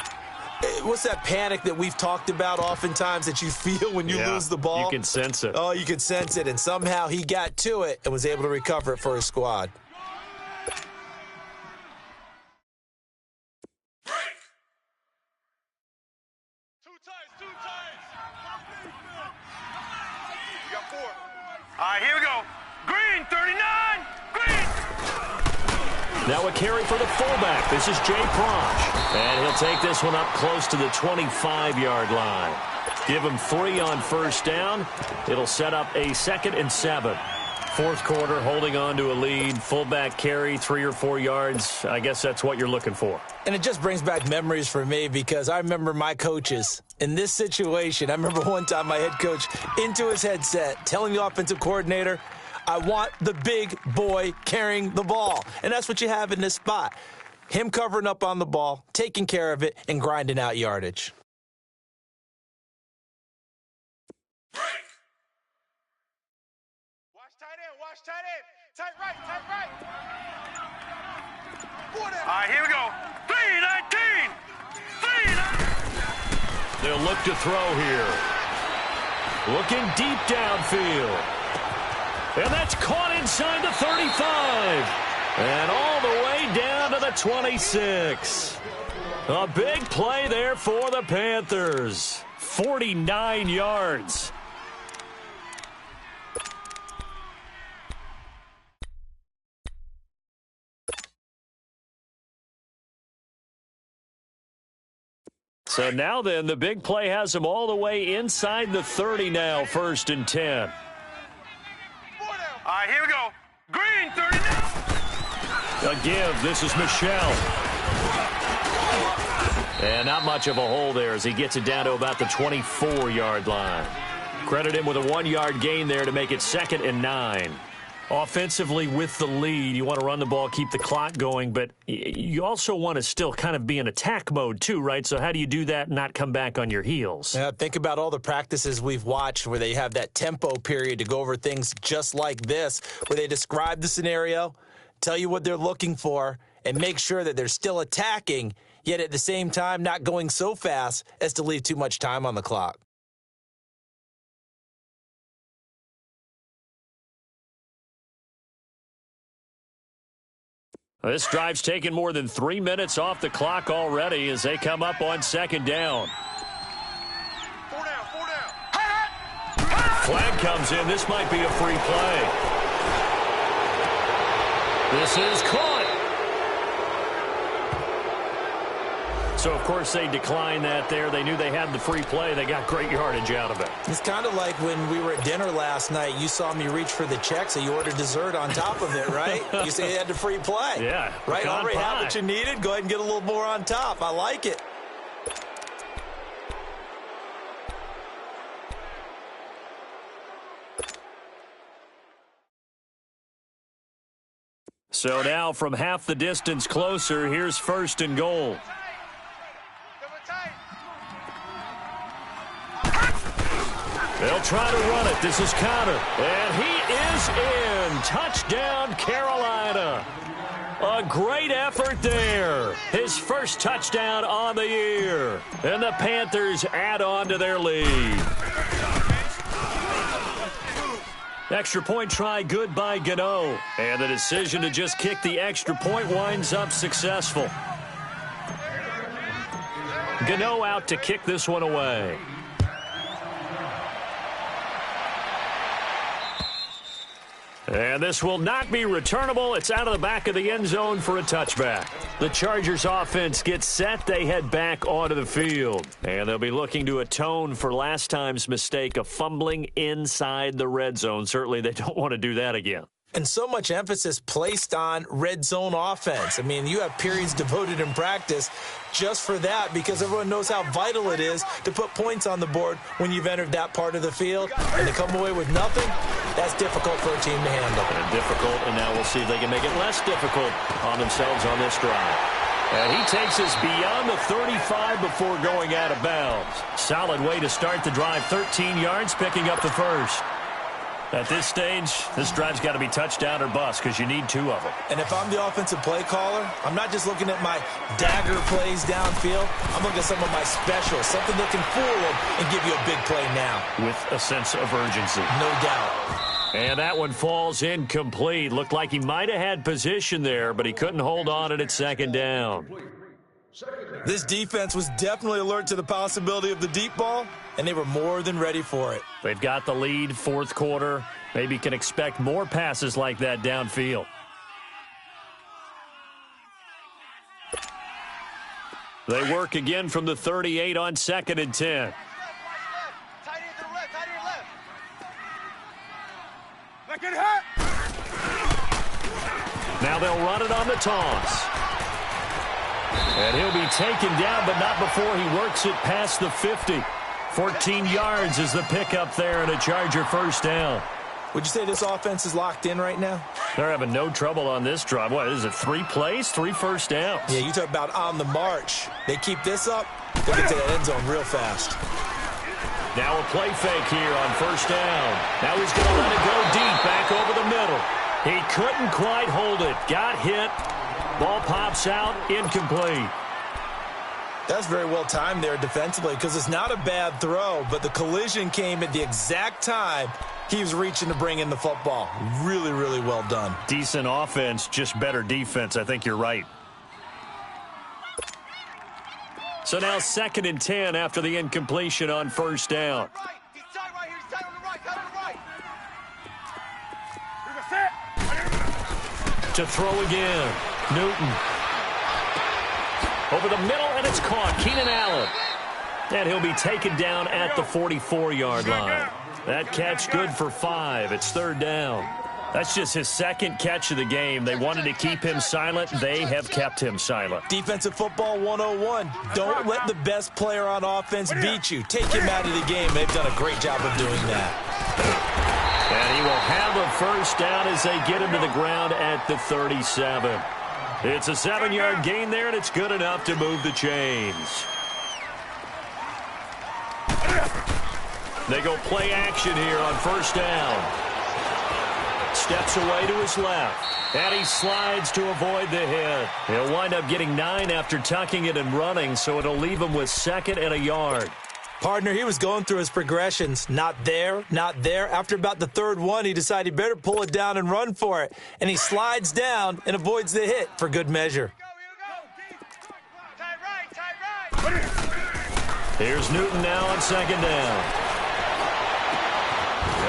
What's that panic that we've talked about oftentimes that you feel when you lose the ball? You can sense it. Oh, you can sense it. And somehow he got to it and was able to recover it for his squad. All right, here we go. Green, 39. Green. Now a carry for the fullback. This is Jay Prosch. And he'll take this one up close to the 25-yard line. Give him 3 on first down. It'll set up a 2nd and 7. Fourth quarter, holding on to a lead. Fullback carry, 3 or 4 yards. I guess that's what you're looking for. And it just brings back memories for me because I remember my coaches in this situation. I remember one time my head coach into his headset telling the offensive coordinator, I want the big boy carrying the ball. And that's what you have in this spot. Him covering up on the ball, taking care of it, and grinding out yardage. Watch tight end, watch tight end. Tight right, tight right. All right, here we go. 3-19. 3-19. They'll look to throw here. Looking deep downfield. And that's caught inside the 35. And all the way down to the 26. A big play there for the Panthers. 49 yards. So now then, the big play has them all the way inside the 30 now, 1st and 10. All right, here we go. Green, 39. A give. This is Michelle. And not much of a hole there as he gets it down to about the 24-yard line. Credit him with a 1-yard gain there to make it 2nd and 9. Offensively with the lead, you want to run the ball, keep the clock going, but you also want to still kind of be in attack mode too, right? So how do you do that and not come back on your heels? Yeah, think about all the practices we've watched where they have that tempo period to go over things just like this, where they describe the scenario, tell you what they're looking for, and make sure that they're still attacking, yet at the same time not going so fast as to leave too much time on the clock. This drive's taken more than 3 minutes off the clock already as they come up on 2nd down. 4 down, 4 down. Flag comes in. This might be a free play. This is caught. So, of course, they declined that there. They knew they had the free play. They got great yardage out of it. It's kind of like when we were at dinner last night. You saw me reach for the check, so you ordered dessert on top of it, right? You say you had the free play. Yeah. Right? Already pie. have what you needed. Go ahead and get a little more on top. I like it. So now from half the distance closer, here's 1st and goal. They'll try to run it. This is Conner. And he is in. Touchdown, Carolina. A great effort there. His first touchdown on the year. And the Panthers add on to their lead. Extra point try good by Gano. And the decision to just kick the extra point winds up successful. Gano out to kick this one away. And this will not be returnable. It's out of the back of the end zone for a touchback. The Chargers offense gets set. They head back onto the field. And they'll be looking to atone for last time's mistake of fumbling inside the red zone. Certainly they don't want to do that again. And so much emphasis placed on red zone offense. I mean, you have periods devoted in practice just for that because everyone knows how vital it is to put points on the board when you've entered that part of the field. And to come away with nothing, that's difficult for a team to handle. And difficult, and now we'll see if they can make it less difficult on themselves on this drive. And he takes us beyond the 35 before going out of bounds. Solid way to start the drive. 13 yards, picking up the first. At this stage, this drive's got to be touchdown or bust because you need two of them. And if I'm the offensive play caller, I'm not just looking at my dagger plays downfield. I'm looking at some of my specials, something that can fool them and give you a big play now. With a sense of urgency. No doubt. And that one falls incomplete. Looked like he might have had position there, but he couldn't hold on at second down. This defense was definitely alert to the possibility of the deep ball, and they were more than ready for it. They've got the lead, fourth quarter. Maybe can expect more passes like that downfield. They work again from the 38 on 2nd and 10. Now they'll run it on the toss. And he'll be taken down, but not before he works it past the 50. 14 yards is the pickup there and a Charger first down. Would you say this offense is locked in right now? They're having no trouble on this drive. What is it, 3 plays, 3 first downs? Yeah, you talk about on the march. They keep this up, they'll get to that end zone real fast. Now a play fake here on first down. Now he's going to let it go deep, back over the middle. He couldn't quite hold it. Got hit. Ball pops out, incomplete. That's very well timed there defensively because it's not a bad throw, but the collision came at the exact time he was reaching to bring in the football. Really, really well done. Decent offense, just better defense. I think you're right. So now 2nd and 10 after the incompletion on first down. To throw again. Newton. Over the middle, and it's caught. Keenan Allen. And he'll be taken down at the 44-yard line. That catch good for 5. It's 3rd down. That's just his 2nd catch of the game. They wanted to keep him silent. They have kept him silent. Defensive football 101. Don't let the best player on offense beat you. Take him out of the game. They've done a great job of doing that. And he will have a first down as they get him to the ground at the 37. It's a 7-yard gain there, and it's good enough to move the chains. They go play action here on first down. Steps away to his left, and he slides to avoid the hit. He'll wind up getting 9 after tucking it and running, so it'll leave him with 2nd and a yard. Partner, he was going through his progressions. Not there, not there. After about the 3rd one, he decided he better pull it down and run for it. And he slides down and avoids the hit for good measure. Here's Newton now on 2nd down.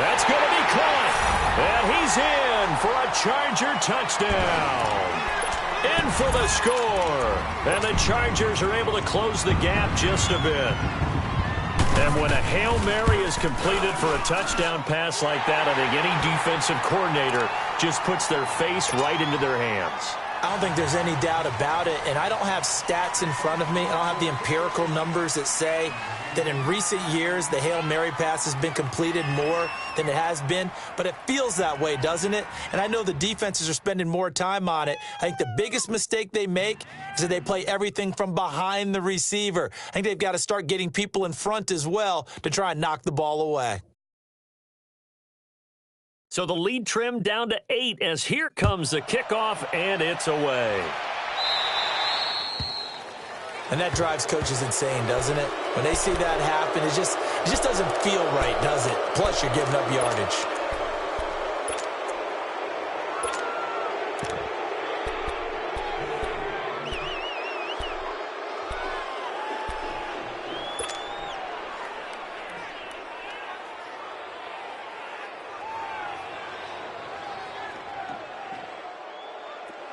That's going to be caught. And he's in for a Charger touchdown. In for the score. And the Chargers are able to close the gap just a bit. And when a Hail Mary is completed for a touchdown pass like that, I think any defensive coordinator just puts their face right into their hands. I don't think there's any doubt about it, and I don't have stats in front of me. I don't have the empirical numbers that say that in recent years the Hail Mary pass has been completed more than it has been, but it feels that way, doesn't it? And I know the defenses are spending more time on it. I think the biggest mistake they make is that they play everything from behind the receiver. I think they've got to start getting people in front as well to try and knock the ball away. So the lead trimmed down to 8 as here comes the kickoff, and it's away. And that drives coaches insane, doesn't it? When they see that happen, it just doesn't feel right, does it? Plus, you're giving up yardage.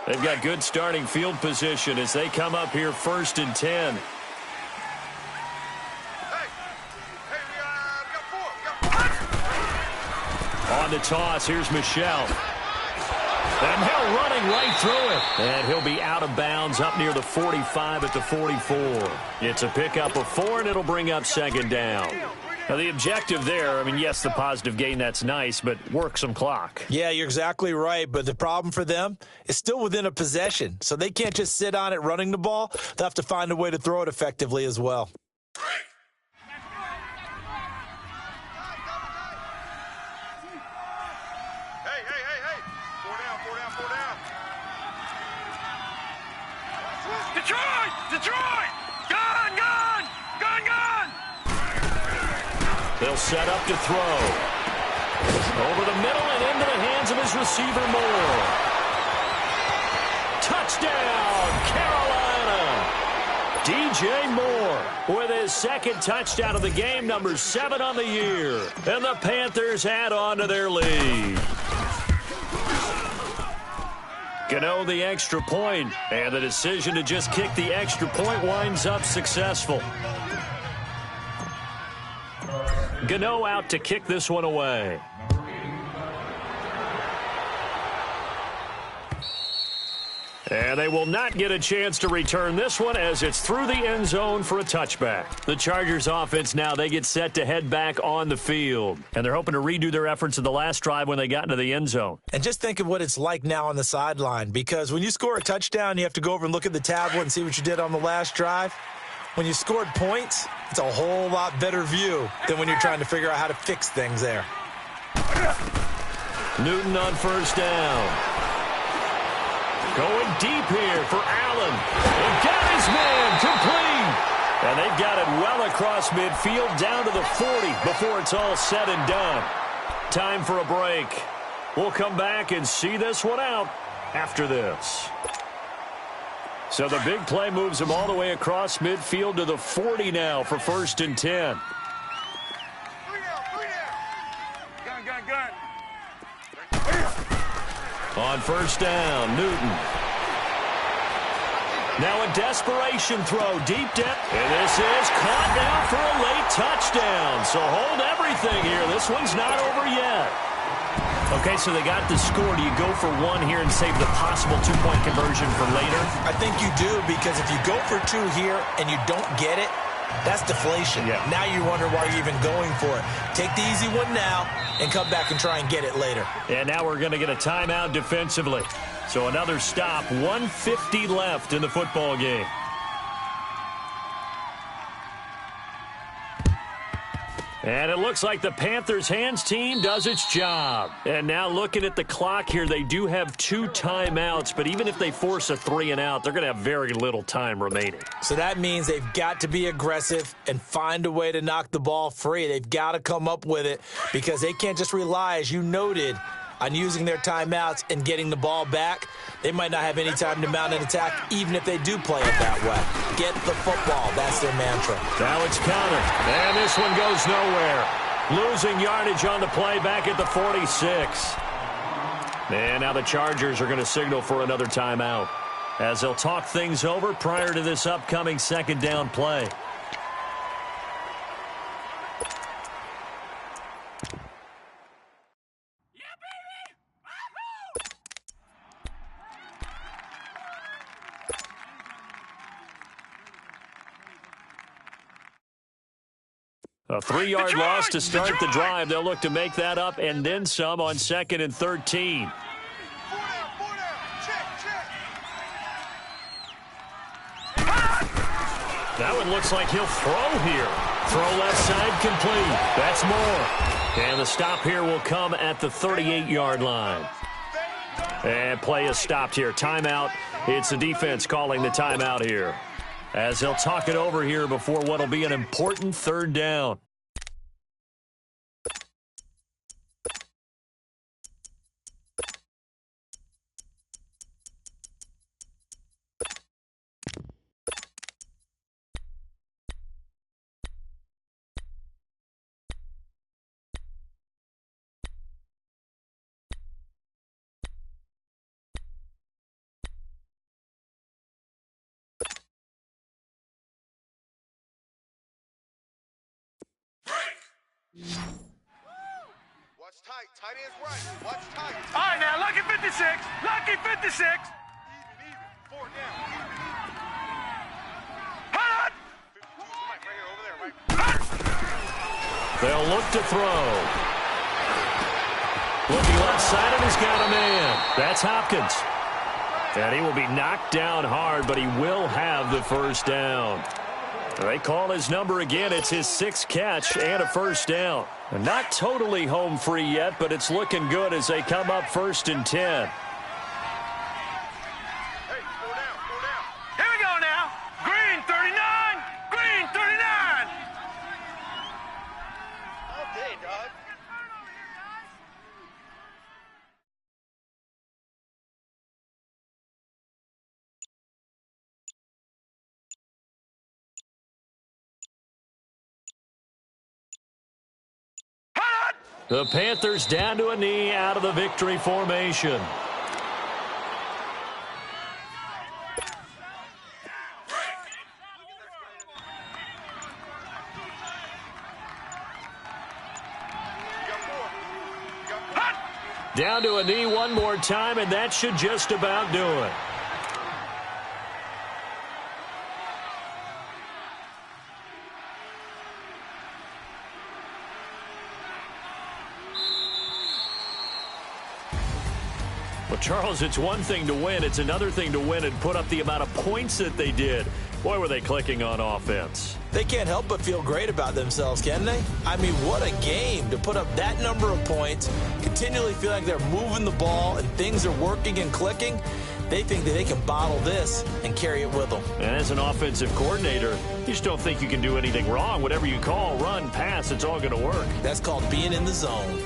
They've got good starting field position as they come up here 1st and 10. Hey, we got 4. On the toss, here's Michelle. And now running right through it. And he'll be out of bounds up near the 45 at the 44. It's a pickup of 4, and it'll bring up 2nd down. Now, the objective there, I mean, yes, the positive gain, that's nice, but work some clock. Yeah, you're exactly right, but the problem for them is still within a possession, so they can't just sit on it running the ball. They'll have to find a way to throw it effectively as well. Hey. 4 down. Detroit! Gone! They'll set up to throw. Over the middle and into the hands of his receiver, Moore. Touchdown, Carolina! DJ Moore with his 2nd touchdown of the game, number 7 on the year. And the Panthers add on to their lead. Gano the extra point, and the decision to just kick the extra point winds up successful. Gano out to kick this one away. And they will not get a chance to return this one as it's through the end zone for a touchback. The Chargers offense now, they get set to head back on the field. And they're hoping to redo their efforts in the last drive when they got into the end zone. And just think of what it's like now on the sideline, because when you score a touchdown, you have to go over and look at the tablet and see what you did on the last drive. When you scored points, it's a whole lot better view than when you're trying to figure out how to fix things there. Newton on 1st down. Going deep here for Allen. And got his man complete. And they've got it well across midfield down to the 40 before it's all said and done. Time for a break. We'll come back and see this one out after this. So the big play moves him all the way across midfield to the 40 now for 1st and 10. 3 down. Gun. On 1st down, Newton. Now a desperation throw, deep depth. And this is caught now for a late touchdown. So hold everything here. This one's not over yet. Okay, so they got the score. Do you go for 1 here and save the possible 2-point conversion for later? I think you do, because if you go for 2 here and you don't get it, that's deflation. Yeah. Now you wonder why you're even going for it. Take the easy one now and come back and try and get it later. And now we're going to get a timeout defensively. So another stop, 1:50 left in the football game. And it looks like the Panthers' hands team does its job. And now looking at the clock here, they do have 2 timeouts, but even if they force a 3 and out, they're going to have very little time remaining. So that means they've got to be aggressive and find a way to knock the ball free. They've got to come up with it, because they can't just rely, as you noted, on using their timeouts and getting the ball back. They might not have any time to mount an attack, even if they do play it that way. Get the football. That's their mantra. Now it's counted. And this one goes nowhere. Losing yardage on the play back at the 46. And now the Chargers are going to signal for another timeout, as they'll talk things over prior to this upcoming 2nd down play. A 3-yard loss to start the drive. They'll look to make that up and then some on 2nd and 13. 4 down. Check. That one looks like he'll throw here. Throw left side complete. That's more. And the stop here will come at the 38-yard line. And play is stopped here. Timeout. It's the defense calling the timeout here, as they'll talk it over here before what will be an important third down. Watch tight. Tight ends right. Watch tight. All right, now, lucky 56. Lucky 56. Even. 4 down. Hot! 52 is right here, over there, right? They'll look to throw. Looking left side, and he's got a man. That's Hopkins. And he will be knocked down hard, but he will have the first down. They call his number again. It's his 6th catch and a first down. Not totally home free yet, but it's looking good as they come up 1st and 10. Hey, 4 down. Here we go now. Green 39. Green 39. All day, dog. The Panthers down to a knee out of the victory formation. Down to a knee one more time, and that should just about do it. Well, Charles, it's one thing to win. It's another thing to win and put up the amount of points that they did. Boy, were they clicking on offense. They can't help but feel great about themselves, can they? I mean, what a game to put up that number of points, continually feel like they're moving the ball and things are working and clicking. They think that they can bottle this and carry it with them. And as an offensive coordinator, you just don't think you can do anything wrong. Whatever you call, run, pass, it's all going to work. That's called being in the zone.